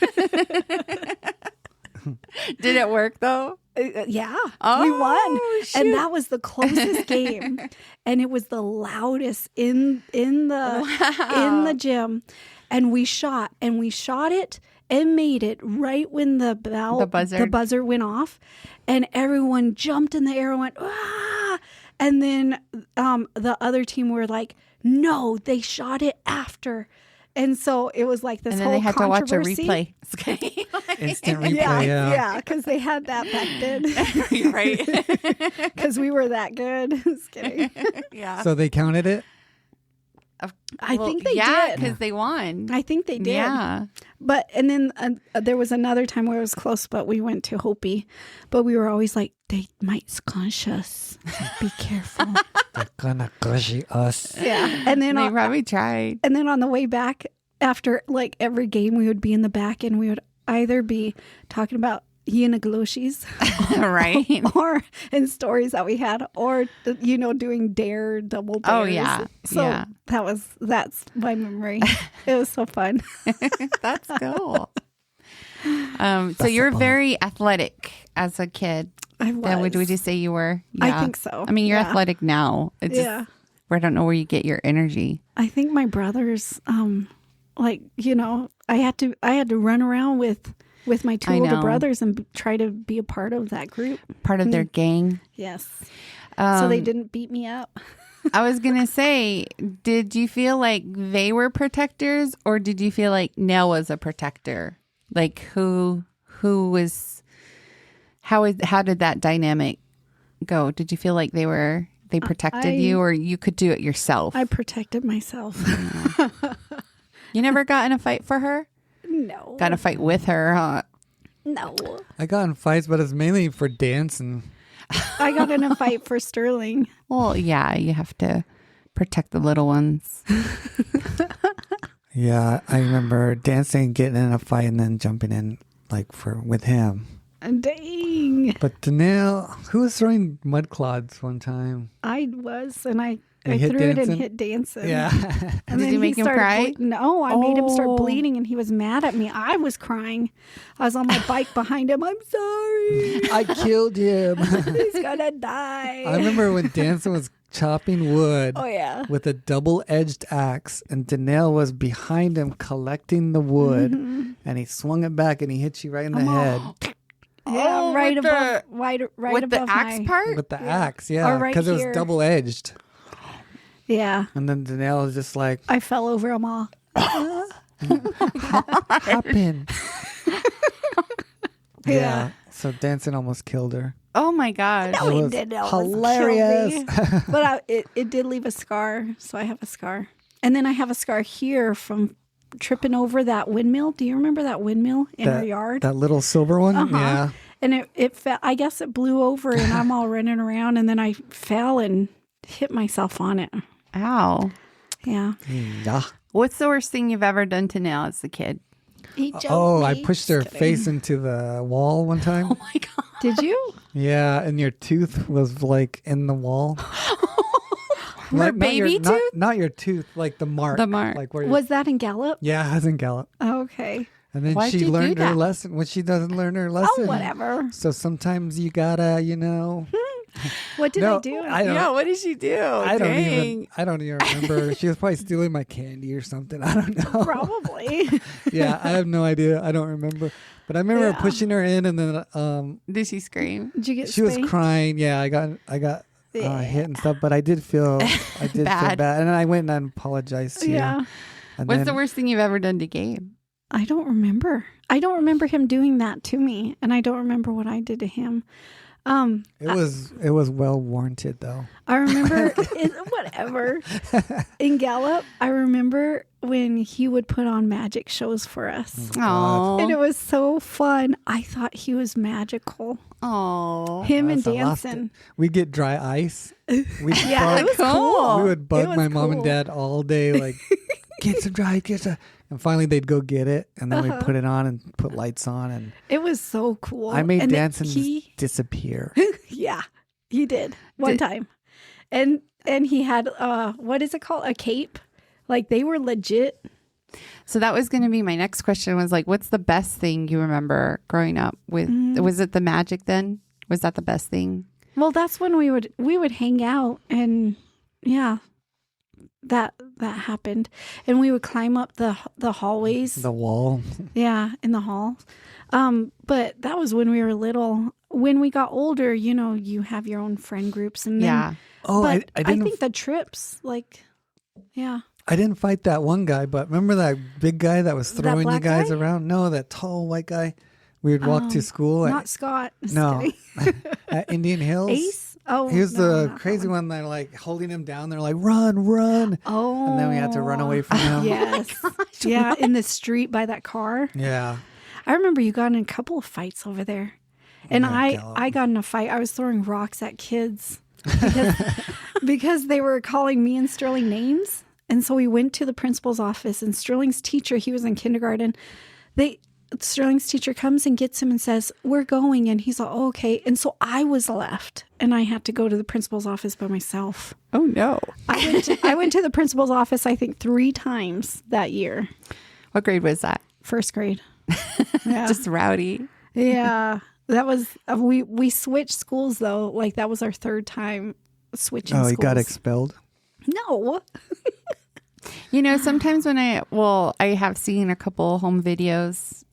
B: Did it work though?
D: Yeah.
B: Oh,
D: we won.
B: shoot.
D: And that was the closest game. And it was the loudest in the gym. And we shot it and made it right when the buzzer went off, and everyone jumped in the air and went, ah! And then the other team were like, no, they shot it after. And so it was like this
B: and
D: whole
B: then they had to watch a replay.
C: Instant replay,
D: yeah, because they had that back then.
B: Right.
D: Because we were that good. Just kidding.
B: Yeah.
C: So they counted it?
D: I think they
B: did.
D: did.
B: Because they won.
D: I think they did.
B: Yeah.
D: But, and then there was another time where it was close, but we went to Hopi. But we were always like, they might squash us. Be careful.
C: They're gonna gushy us.
D: Yeah. And then
B: they probably tried.
D: And then on the way back, after like every game, we would be in the back and we would either be talking about Yinagaloshis,
B: right,
D: or in stories that we had, or doing double dares.
B: Oh yeah,
D: so that's my memory. It was so fun.
B: That's cool. So you're very athletic as a kid.
D: I was.
B: Would you say you were?
D: Yeah. I think so.
B: I mean, you're athletic now. It's just, I don't know where you get your energy.
D: I think my brothers, I had to run around with my 2 older brothers and try to be a part of that group.
B: Part of their gang.
D: Yes. So they didn't beat me up.
B: I was going to say, did you feel like they were protectors, or did you feel like Nell was a protector? Like who was, how did that dynamic go? Did you feel like they protected you, or you could do it yourself?
D: I protected myself.
B: You never got in a fight for her?
D: No.
B: Got in a fight with her, huh?
D: No.
C: I got in fights, but it's mainly for dancing.
D: I got in a fight for Sterling.
B: Well, yeah, you have to protect the little ones.
C: Yeah, I remember dancing, getting in a fight, and then jumping in with him.
D: Dang.
C: But Danelle, who was throwing mud clods one time?
D: I was, and I I threw it and hit dancing.
C: Yeah.
D: And
B: Did you make him cry?
D: No, I made him start bleeding, and he was mad at me. I was crying. I was on my bike behind him. I'm sorry.
C: I killed him.
D: He's gonna die.
C: I remember when Danson was chopping wood with a double-edged axe, and Danelle was behind him collecting the wood, and he swung it back and he hit you right in the head.
D: Yeah, right above, right
B: with
D: above
B: the axe part.
C: With the axe, yeah, because it was double-edged.
D: Yeah.
C: And then Danelle was just like,
D: I fell over him all.
C: What happened?
D: Yeah.
C: So Danson almost killed her.
B: Oh my gosh.
D: No, he did.
C: Hilarious.
D: But it did leave a scar. So I have a scar. And then I have a scar here from tripping over that windmill. Do you remember that windmill in our yard?
C: That little silver one?
D: Uh-huh.
C: Yeah.
D: And it fell, I guess it blew over, and I'm all running around, and then I fell and hit myself on it.
B: Ow.
D: Yeah.
C: Yeah.
B: What's the worst thing you've ever done to Nell as a kid?
D: He jumped
C: I
D: me.
C: pushed her face into the wall one time.
B: Oh my God.
D: Did you?
C: Yeah, and your tooth was like in the wall.
B: Her baby tooth?
C: Not your tooth, like the mark.
B: The mark.
C: Like where
D: Was that in Gallup?
C: Yeah, it was in Gallup.
D: Okay.
C: And then
B: Why'd
C: she
B: you do
C: learned her
B: that?
C: lesson. When she doesn't learn her lesson.
D: Oh, whatever.
C: So sometimes you gotta,
D: What did I do?
B: Yeah, what did she do?
C: I don't even remember. She was probably stealing my candy or something. I don't know.
D: Probably.
C: Yeah, I have no idea. I don't remember. But I remember pushing her in, and then
B: Did she scream?
D: Did you get
C: she was
D: spanked?
C: crying. Yeah, I got hit and stuff. But I did feel feel bad, and then I went and apologized to you.
D: Yeah.
C: And
B: What's the worst thing you've ever done to Gabe?
D: I don't remember. I don't remember him doing that to me, and I don't remember what I did to him.
C: It was well warranted though.
D: I remember whatever. In Gallup, I remember when he would put on magic shows for us.
B: Oh.
D: And it was so fun. I thought he was magical.
B: Oh.
D: Him and
C: That's a lot.
D: dancing.
C: We get dry ice.
D: Yeah, it was cool.
C: We would bug
D: It was
C: my mom and
D: cool.
C: dad all day, like, get some dry, get some. And finally they'd go get it, and then we'd put it on and put lights on. And
D: It was so cool.
C: I made
D: And then
C: dancing disappear.
D: Yeah, he did one time. And he had, what is it called? A cape. Like, they were legit.
B: So that was going to be my next question was like, what's the best thing you remember growing up with? Was it the magic then? Was that the best thing?
D: Well, that's when we would hang out, and yeah, that happened. And we would climb up the hallways.
C: The wall.
D: Yeah, in the hall. But that was when we were little. When we got older, you have your own friend groups, and then,
B: Yeah.
C: Oh,
D: but
C: I
D: I
C: didn't.
D: think the trips, yeah.
C: I didn't fight that one guy, but remember that big guy that was throwing you
D: black
C: guys
D: guy?
C: around? No, that tall white guy. We would walk to school
D: Not Scott. Just
C: no
D: kidding.
C: at Indian Hills.
D: Ace? Oh,
C: He was
D: no,
C: the
D: not that
C: crazy one that like holding him down. They're like, run.
D: Oh.
C: And then we had to run away from him.
D: Yes. Yeah, in the street by that car.
C: Yeah.
D: I remember you got in a couple of fights over there. And
C: Yeah,
D: I got in a fight. I was throwing rocks at kids because they were calling me and Sterling names. And so we went to the principal's office, and Sterling's teacher, he was in kindergarten. Sterling's teacher comes and gets him and says, "We're going." And he's like, "Oh, okay." And so I was left, and I had to go to the principal's office by myself.
B: Oh, no.
D: I went to the principal's office, I think 3 times that year.
B: What grade was that?
D: 1st grade. Yeah.
B: Just rowdy.
D: Yeah. That was, we switched schools though. Like, that was our 3rd time switching schools.
C: Oh, he got expelled?
D: No.
B: Sometimes when I have seen a couple home videos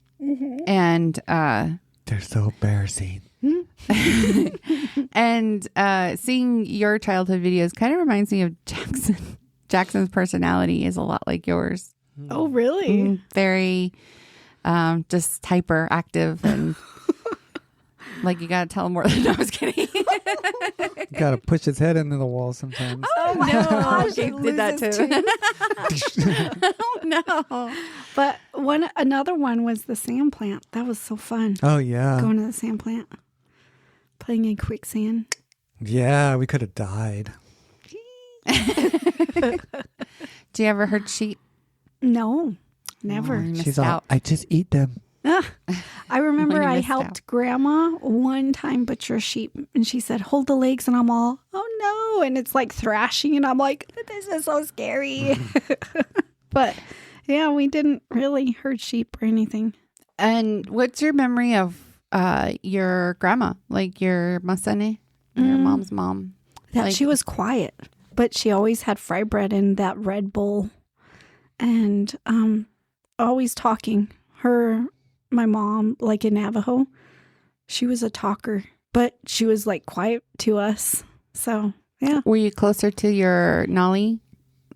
B: and
C: They're so embarrassing.
B: and seeing your childhood videos kind of reminds me of Jackson. Jackson's personality is a lot like yours.
D: Oh, really?
B: Very just hyperactive and like you got to tell him more than I was kidding.
C: You got to push his head into the wall sometimes.
B: Oh, no. Gabe did that too. Oh, no.
D: But another one was the sand plant. That was so fun.
C: Oh, yeah.
D: Going to the sand plant. Playing in quicksand.
C: Yeah, we could have died.
B: Do you ever hurt sheep?
D: No, never.
B: You missed
C: She's all,
B: out.
C: I just eat them.
D: I remember I helped Grandma one time butcher a sheep, and she said, hold the legs, and I'm all, oh no, and it's like thrashing, and I'm like, this is so scary. But yeah, we didn't really hurt sheep or anything.
B: And what's your memory of your grandma, like your masane, your mom's mom?
D: That
B: like,
D: she was quiet, but she always had fry bread in that red bowl, and always talking. My mom, like in Navajo, she was a talker, but she was like quiet to us. So yeah.
B: Were you closer to your Nali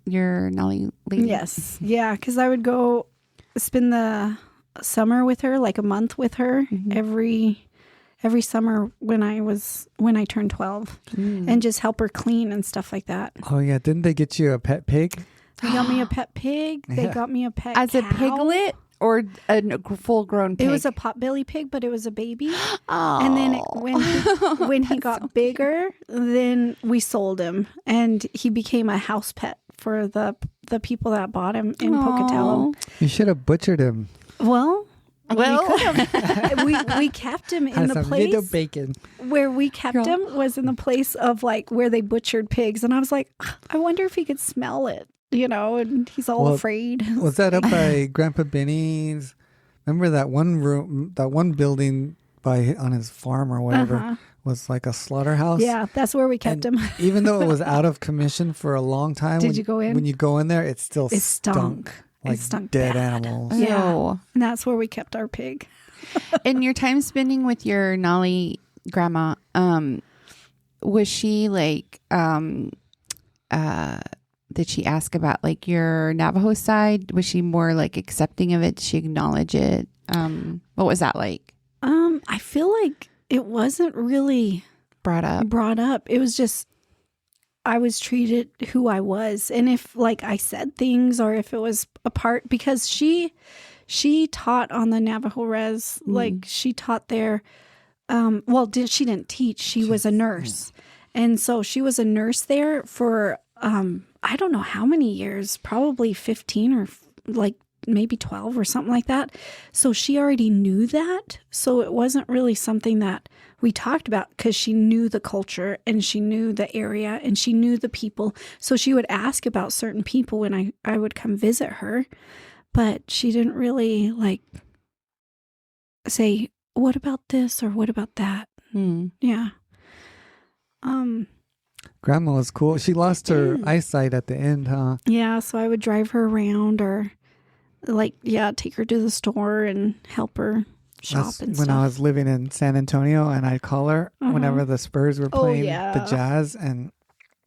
B: lady?
D: Yes, yeah, because I would go spend the summer with her, like a month with her every summer when I turned 12, and just help her clean and stuff like that.
C: Oh yeah, didn't they get you a pet pig?
D: They got me a pet pig. They got me a pet
B: as
D: cow.
B: a piglet or a full-grown pig?
D: It was a potbelly pig, but it was a baby. Oh. And then when he got bigger, then we sold him, and he became a house pet for the people that bought him in Pocatello.
C: You should have butchered him.
D: Well, we could have. we kept him in the place.
C: Little bacon.
D: Where we kept him was in the place of like where they butchered pigs, and I was like, I wonder if he could smell it. And he's all afraid.
C: Was that up by Grandpa Benny's? Remember that one building on his farm or whatever was like a slaughterhouse?
D: Yeah, that's where we kept him.
C: Even though it was out of commission for a long time,
D: Did you go in?
C: When you go in there, it
D: stunk.
C: Like
D: it stunk
C: dead
D: bad.
C: Animals.
D: Yeah, and that's where we kept our pig.
B: In your time spending with your Nali grandma, was she like did she ask about like your Navajo side? Was she more like accepting of it? Did she acknowledge it? What was that like?
D: I feel like it wasn't really
B: brought up. It
D: was just I was treated who I was, and if like I said things or if it was a part, because she taught on the Navajo Res, like she taught there. She didn't teach. She was a nurse, and so she was a nurse there for I don't know how many years, probably 15 or like maybe 12 or something like that. So she already knew that. So it wasn't really something that we talked about because she knew the culture and she knew the area and she knew the people. So she would ask about certain people when I would come visit her, but she didn't really like say, what about this or what about that? Yeah.
C: Grandma was cool. She lost her eyesight at the end, huh?
D: Yeah, so I would drive her around or take her to the store and help her shop and stuff.
C: When I was living in San Antonio, and I'd call her whenever the Spurs were playing the Jazz, and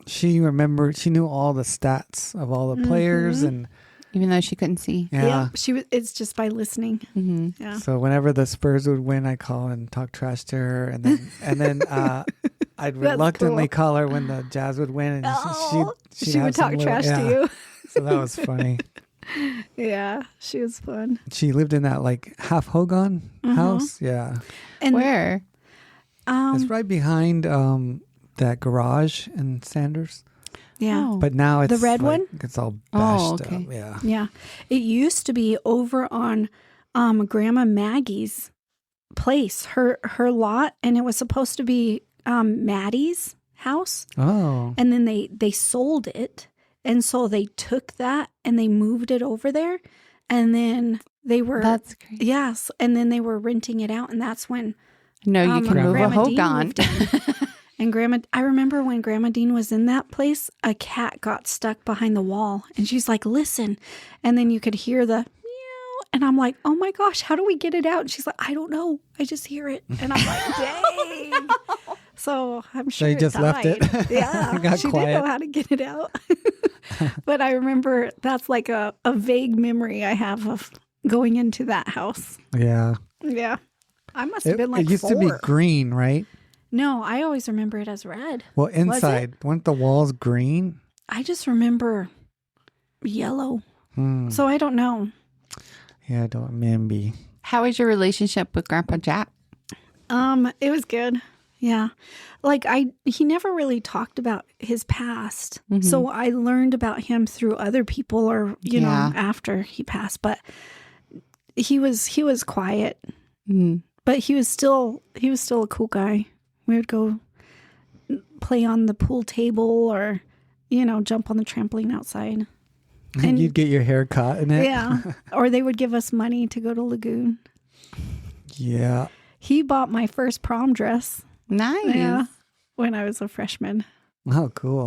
C: she knew all the stats of all the players, and
B: even though she couldn't see.
D: Yeah, it's just by listening. Yeah.
C: So whenever the Spurs would win, I'd call and talk trash to her, and then I'd reluctantly call her when the Jazz would win, and she would talk trash to you. So that was funny.
D: Yeah, she was fun.
C: She lived in that like half Hogan house. Yeah.
B: And where?
C: It's right behind that garage in Sanders.
D: Yeah.
C: But now it's
D: the red one?
C: It's all bashed up. Yeah.
D: Yeah. It used to be over on Grandma Maggie's place, her lot, and it was supposed to be Maddie's house.
C: Oh.
D: And then they sold it. And so they took that and they moved it over there. And then they were
B: That's crazy.
D: Yes. And then they were renting it out, and that's when
B: you can move a Hogan.
D: And I remember when Grandma Dean was in that place, a cat got stuck behind the wall, and she's like, listen. And then you could hear the meow. And I'm like, oh my gosh, how do we get it out? And she's like, I don't know. I just hear it. And I'm like, dang. So I'm sure
C: you just
D: died.
C: left it.
D: Yeah. She didn't know how to get it out. But I remember that's like a vague memory I have of going into that house.
C: Yeah.
D: Yeah. I must have been like 4.
C: It used to be green, right?
D: No, I always remember it as red.
C: Well, inside, weren't the walls green?
D: I just remember yellow. So I don't know.
C: Yeah, I don't remember.
B: How was your relationship with Grandpa Jack?
D: It was good. Yeah. Like he never really talked about his past. So I learned about him through other people or, you know, after he passed. But he was quiet, but he was still a cool guy. We would go play on the pool table or, jump on the trampoline outside.
C: And you'd get your hair caught in it.
D: Yeah. Or they would give us money to go to Lagoon.
C: Yeah.
D: He bought my first prom dress.
B: Nice.
D: Yeah. When I was a freshman.
C: Oh, cool.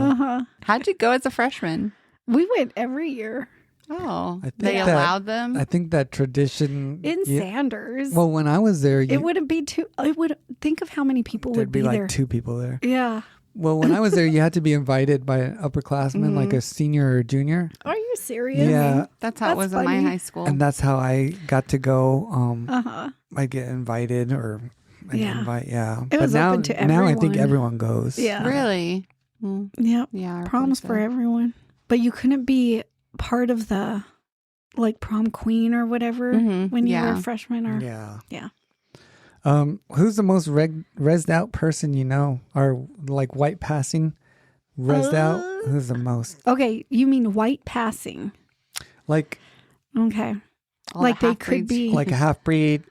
B: How'd you go as a freshman?
D: We went every year.
B: Oh, they allowed them?
C: I think that tradition.
D: In Sanders.
C: Well, when I was there.
D: It wouldn't be think of how many people would be there.
C: There'd be like 2 people there.
D: Yeah.
C: Well, when I was there, you had to be invited by an upperclassman, like a senior or junior.
D: Are you serious?
C: Yeah.
B: That's how it was in my high school.
C: And that's how I got to go. I get invited or an invite. Yeah.
D: It was open to everyone.
C: Now I think everyone goes.
D: Yeah.
B: Really?
D: Yep.
B: Yeah.
D: Proms for everyone. But you couldn't be part of the prom queen or whatever when you were a freshman or yeah.
C: Who's the most rezzed out person you know? Or like white passing rezzed out? Who's the most?
D: Okay, you mean white passing.
C: Like
D: okay. Like they could be
C: like a half breed.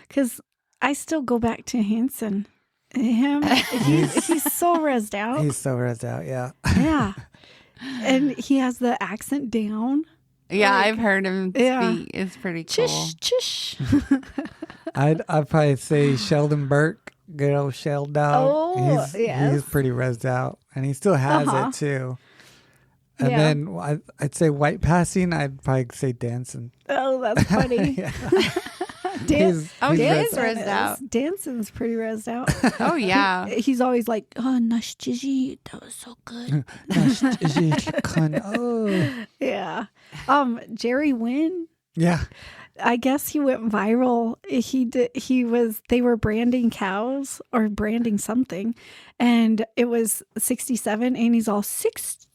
D: Because I still go back to Hanson. Him, he's so rezzed out.
C: He's so rezzed out, yeah.
D: Yeah. And he has the accent down.
B: Yeah, I've heard him speak. It's pretty cool.
D: Chish.
C: I'd probably say Sheldon Burke, good old Shell Dog.
D: Oh,
C: he's pretty rezzed out, and he still has it too. And then I'd say white passing. I'd probably say dancing.
D: Oh, that's funny.
B: He's rezzed out.
D: Danson's pretty rezzed out.
B: Oh yeah.
D: He's always like, oh, Nash Gigi, that was so good.
C: Oh.
D: Yeah. Jerry Wynn.
C: Yeah.
D: I guess he went viral. They were branding cows or branding something, and it was 67, and he's all 6'7",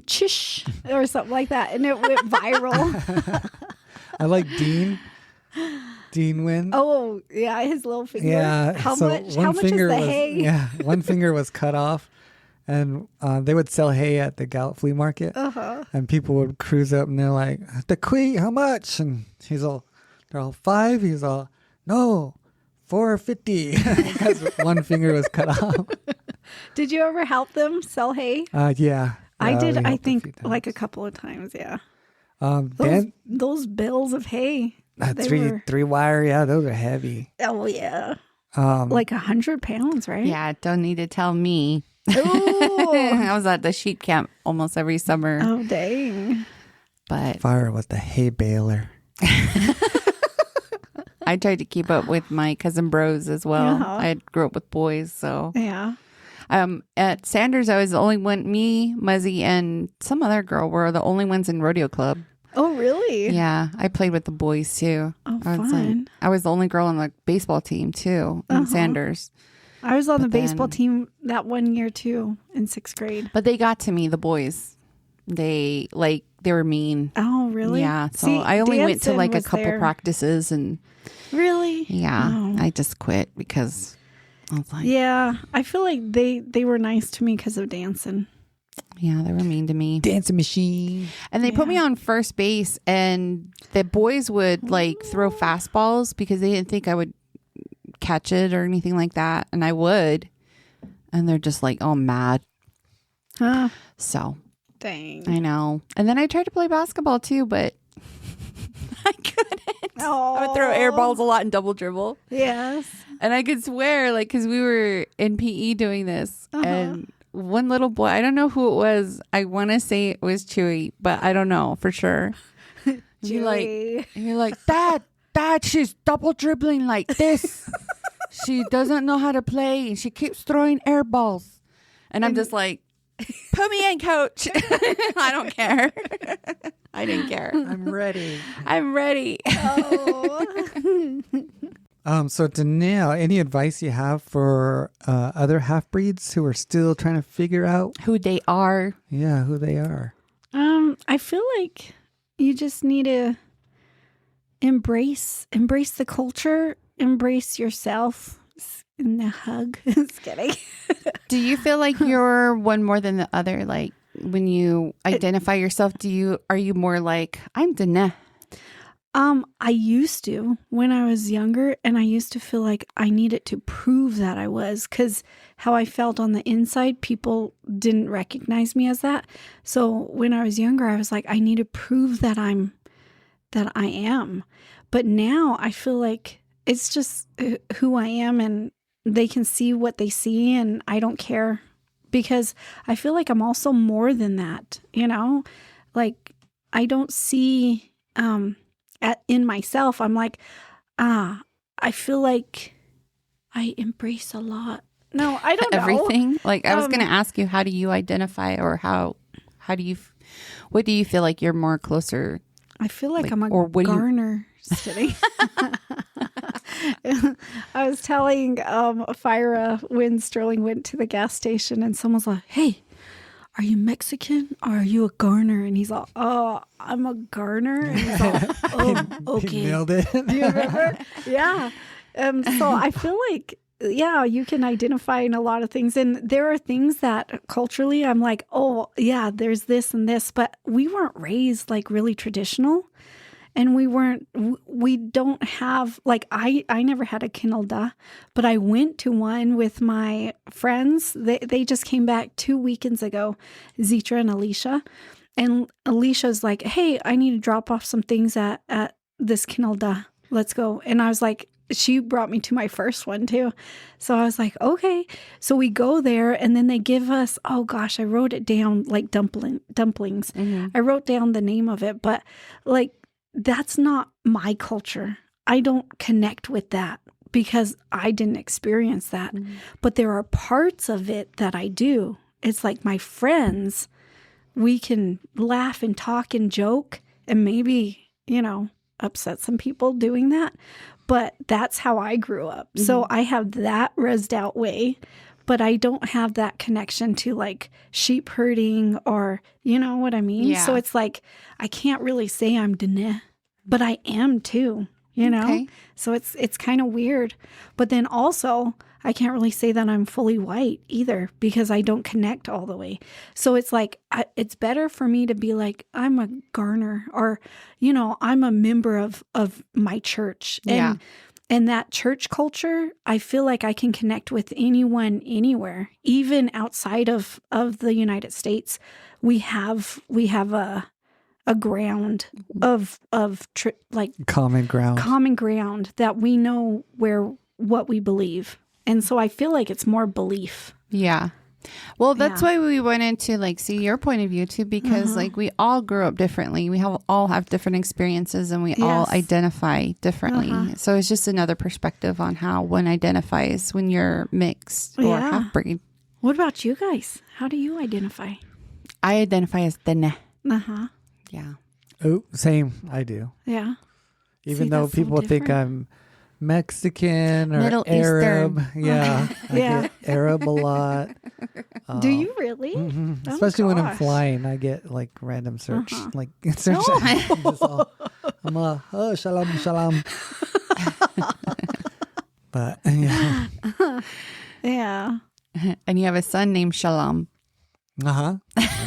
D: chish, or something like that, and it went viral.
C: I like Dean Wynn.
D: Oh yeah, his little finger.
C: Yeah.
D: How much is the hay?
C: Yeah, one finger was cut off, and they would sell hay at the Gallup flea market. And people would cruise up, and they're like, "The queen, how much?" And they're all 5. He's all, no, $4.50, because one finger was cut off.
D: Did you ever help them sell hay?
C: Yeah.
D: I did. I think like a couple of times. Yeah. Those bales of hay.
C: Three wire. Yeah, those are heavy.
D: Oh yeah. Like 100 pounds, right?
B: Yeah. Don't need to tell me. I was at the sheep camp almost every summer.
D: Oh dang.
B: But
C: Fire was the hay baler.
B: I tried to keep up with my cousin bros as well. I grew up with boys, so
D: yeah.
B: At Sanders, I was the only one. Me, Muzzy, and some other girl were the only ones in rodeo club.
D: Oh, really?
B: Yeah, I played with the boys too.
D: Oh, fun.
B: I was the only girl on the baseball team too in Sanders.
D: I was on the baseball team that one year too in 6th grade.
B: But they got to me, the boys. They were mean.
D: Oh, really?
B: Yeah. So I only went to like a couple practices and.
D: Really?
B: Yeah.
D: Oh.
B: I just quit because I was like.
D: Yeah, I feel like they were nice to me because of dancing.
B: Yeah, they were mean to me.
C: Dancing machine.
B: And they put me on first base, and the boys would like throw fastballs because they didn't think I would catch it or anything like that. And I would. And they're just like, oh, mad.
D: Huh.
B: So.
D: Dang.
B: I know. And then I tried to play basketball too, but I couldn't.
D: Oh.
B: I would throw air balls a lot and double dribble.
D: Yes.
B: And I could swear, like, because we were in PE doing this. And one little boy, I don't know who it was. I want to say it was Chewy, but I don't know for sure. You're like, Dad, she's double dribbling like this. She doesn't know how to play, and she keeps throwing air balls. And I'm just like, put me in, coach. I don't care. I didn't care.
C: I'm ready.
D: Oh.
C: So Danelle, any advice you have for other half-breeds who are still trying to figure out
B: who they are?
C: Yeah, who they are.
D: I feel like you just need to embrace the culture, embrace yourself. In the hug. Just kidding.
B: Do you feel like you're one more than the other? Like when you identify yourself, are you more like, I'm Diné?
D: I used to when I was younger, and I used to feel like I needed to prove that I was, because how I felt on the inside, people didn't recognize me as that. So when I was younger, I was like, I need to prove that I am. But now I feel like it's just who I am, and they can see what they see, and I don't care, because I feel like I'm also more than that, like I don't see, in myself, I'm like, I feel like I embrace a lot. No, I don't know.
B: Everything. Like I was going to ask you, how do you identify, or what do you feel like you're more closer?
D: I feel like I'm a Garner. Sitting. I was telling Fira when Sterling went to the gas station, and someone's like, "Hey, are you Mexican or are you a Garner?" And he's like, "Oh, I'm a Garner." And he's like, "Oh, okay."
C: He nailed it.
D: Do you remember? Yeah. So I feel like, yeah, you can identify in a lot of things. And there are things that culturally I'm like, oh, yeah, there's this and this. But we weren't raised like really traditional. And we don't have, like, I never had a kinelda, but I went to one with my friends. They just came back 2 weekends ago, Zitra and Alicia. And Alicia's like, hey, I need to drop off some things at this kinelda. Let's go. And I was like, she brought me to my first one too. So I was like, okay. So we go there, and then they give us, oh gosh, I wrote it down, like dumplings. Mm-hmm. I wrote down the name of it, but like, that's not my culture. I don't connect with that because I didn't experience that. Mm-hmm. But there are parts of it that I do. It's like my friends, we can laugh and talk and joke and maybe, upset some people doing that. But that's how I grew up. Mm-hmm. So I have that rezzed out way, but I don't have that connection to like sheep herding, or you know what I mean? Yeah. So it's like, I can't really say I'm Diné, but I am too, Okay. So it's kind of weird. But then also, I can't really say that I'm fully white either, because I don't connect all the way. So it's like, it's better for me to be like, I'm a Garner, or, I'm a member of my church. And that church culture, I feel like I can connect with anyone, anywhere, even outside of the United States. We have a ground of like
C: common ground
D: that we know what we believe. And so I feel like it's more belief.
B: Yeah. Well, that's why we went into like, see your point of view too, because like we all grew up differently. We all have different experiences, and we all identify differently. So it's just another perspective on how one identifies when you're mixed or half-breed.
D: What about you guys? How do you identify?
B: I identify as Diné.
D: Uh-huh.
B: Yeah.
C: Oh, same. I do.
D: Yeah.
C: Even though people think I'm Mexican or
B: Middle
C: Arab.
B: Eastern.
C: Yeah. I get Arab a lot.
D: Do you really?
C: Mm-hmm. Especially when I'm flying, I get like random search. Like search. I'm shalom. But yeah.
D: Yeah.
B: And you have a son named Shalom.
C: I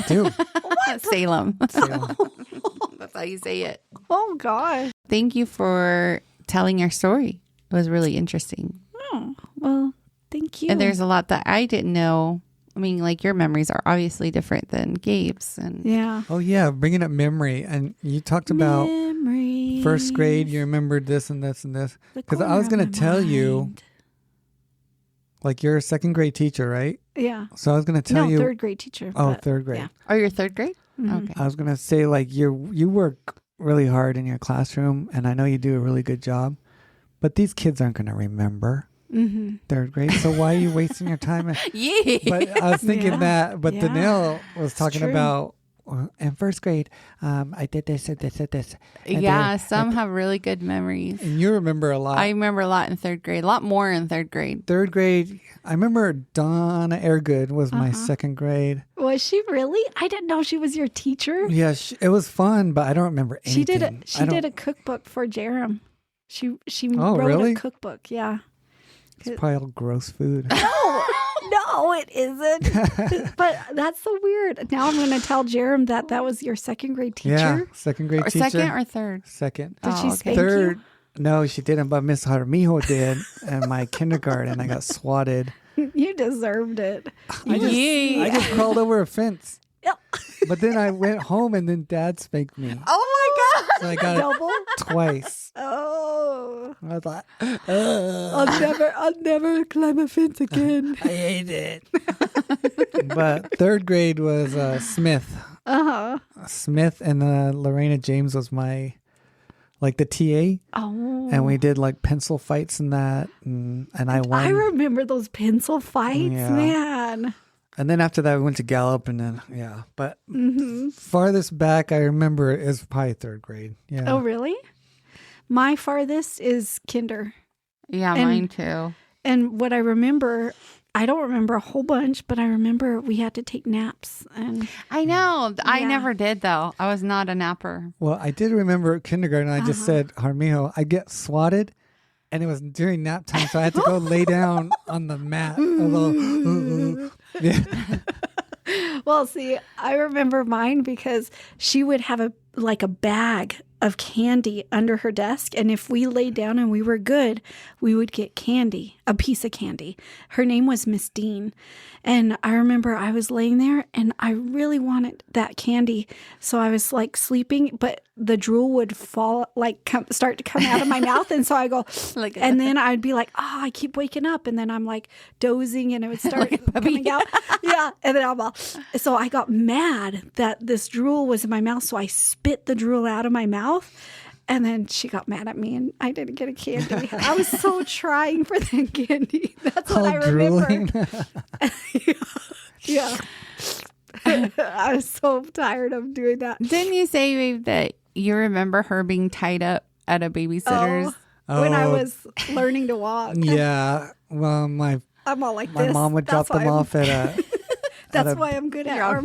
C: do.
B: What? Salem. That's how you say it.
D: Oh gosh.
B: Thank you for telling your story. It was really interesting.
D: Oh, well, thank you.
B: And there's a lot that I didn't know. I mean, like your memories are obviously different than Gabe's. And
D: yeah.
C: Oh yeah, bringing up memory. And you talked about
D: memories.
C: First grade. You remembered this and this and this. Because I was going to tell you, like you're a second grade teacher, right?
D: Yeah.
C: So I was going to tell you.
D: Third grade teacher.
C: Oh, third grade.
D: Yeah.
B: Oh, you're third grade?
D: Mm-hmm.
B: Okay.
C: I was going to say, like, you work really hard in your classroom, and I know you do a really good job, but these kids aren't going to remember third grade. So why are you wasting your time?
B: Yeah.
C: But I was thinking that, but Danelle was talking about, in first grade, I did this and this and this.
B: Some have really good memories.
C: And you remember a lot.
B: I remember a lot in third grade, a lot more in third grade.
C: Third grade, I remember Donna Airgood was my second grade.
D: Was she really? I didn't know she was your teacher.
C: Yeah, it was fun, but I don't remember anything.
D: She did a cookbook for Jerem. She wrote a cookbook. Yeah.
C: It's probably all gross food.
D: No, No, it isn't. But that's so weird. Now I'm going to tell Jerem that was your second grade teacher.
C: Yeah, second grade teacher.
B: Second or third?
C: Second.
D: Did she spank
C: Third.
D: you?
C: No, she didn't, but Miss Jaramillo did. In my kindergarten, I got swatted.
D: You deserved it.
C: I just crawled over a fence. But then I went home and then Dad spanked me.
B: Oh my God.
C: So I got
D: Double?
C: it twice.
D: Oh.
C: I thought,
D: I'll never climb a fence again.
C: I hate it. But third grade was Smith. Smith and Lorena James was my, like the TA.
D: Oh.
C: And we did like pencil fights and that. And I won.
D: I remember those pencil fights, man.
C: And then after that, we went to Gallup, and then But farthest back I remember is probably third grade. Yeah.
D: Oh, really? My farthest is kinder.
B: Yeah, mine too.
D: And what I remember, I don't remember a whole bunch, but I remember we had to take naps. And
B: I know. I never did though. I was not a napper.
C: Well, I did remember kindergarten. I just said, Jaramillo, I get swatted. And it was during nap time, so I had to go lay down on the mat. Yeah.
D: Well, see, I remember mine because she would have a bag of candy under her desk. And if we laid down and we were good, we would get candy, a piece of candy. Her name was Miss Dean. And I remember I was laying there and I really wanted that candy. So I was like sleeping, but the drool would fall, start to come out of my mouth. And so I go, and then I'd be like, I keep waking up. And then I'm like dozing and it would start coming out. Yeah. And then so I got mad that this drool was in my mouth. So I spit the drool out of my mouth. And then she got mad at me and I didn't get a candy. I was so trying for that candy. That's what I remember. Yeah. I was so tired of doing that.
B: Didn't you say, babe, that you remember her being tied up at a babysitter's?
D: When I was learning to walk.
C: Yeah. Well,
D: I'm all like
C: my
D: this.
C: mom would drop them off at a...
D: That's why I'm good at arm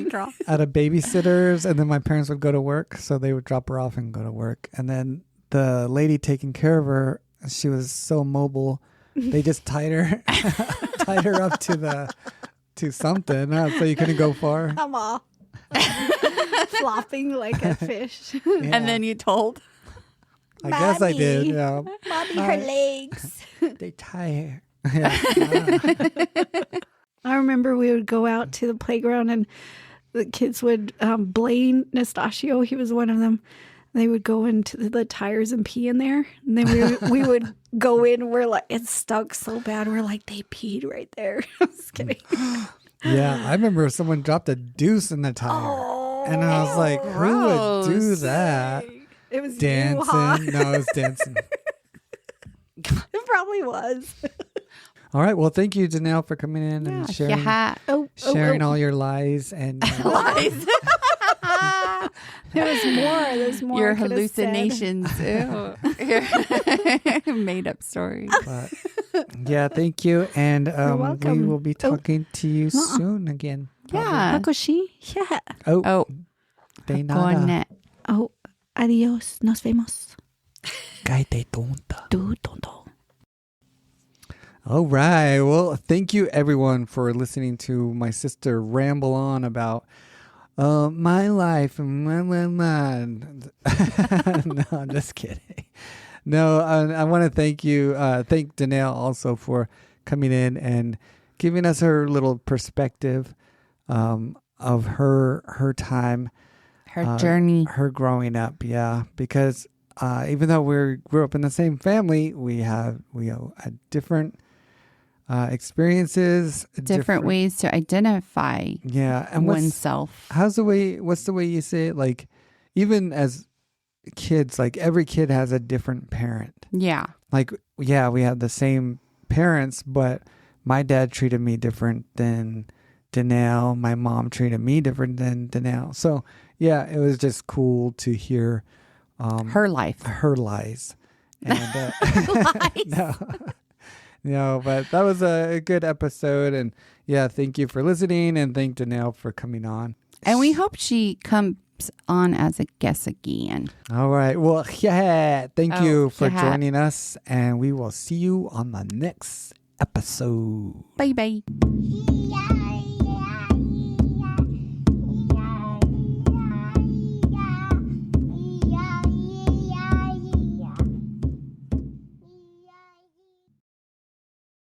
D: crawl.
C: At a babysitter's, and then my parents would go to work, so they would drop her off and go to work. And then the lady taking care of her, she was so mobile, they just tied her up to something, so you couldn't go far.
D: I'm all flopping like a fish.
C: Yeah.
B: And then you told?
C: I guess I did. Yeah.
D: Mommy, her legs.
C: They tie her. Yeah.
D: I remember we would go out to the playground and the kids would, Blaine Nastasio, he was one of them. They would go into the tires and pee in there. And then we would go in. We're like, it stunk so bad. We're like, they peed right there. I'm just kidding.
C: Yeah, I remember someone dropped a deuce in the tire. And I was like, who would do that?
D: It was
C: dancing. No, it was dancing.
D: It probably was.
C: All right. Well, thank you, Danelle, for coming in and sharing all your lies and
B: lies.
D: There's more.
B: Your hallucinations. Made up stories.
C: But, yeah, thank you. And we will be talking to you soon again.
B: Yeah.
D: Yeah.
C: Oh. De nada.
D: Oh, adios. Nos vemos.
C: Cállate tonta.
D: Tú tonto.
C: All right. Well, thank you, everyone, for listening to my sister ramble on about my life. No, I'm just kidding. No, I want to thank Danelle also for coming in and giving us her little perspective of her time.
B: Her journey.
C: Her growing up, yeah. Because even though we grew up in the same family, we had different experiences,
B: different ways to identify
C: and
B: oneself.
C: What's the way you say it? Like, even as kids, like every kid has a different parent.
B: Yeah.
C: Like, yeah, we had the same parents, but my dad treated me different than Danelle. My mom treated me different than Danelle. So, yeah, it was just cool to hear
B: her lies.
C: And, No, but that was a good episode. And yeah, thank you for listening. And thank Danelle for coming on.
B: And we hope she comes on as a guest again.
C: All right. Well, thank you for joining us. And we will see you on the next episode.
B: Bye bye.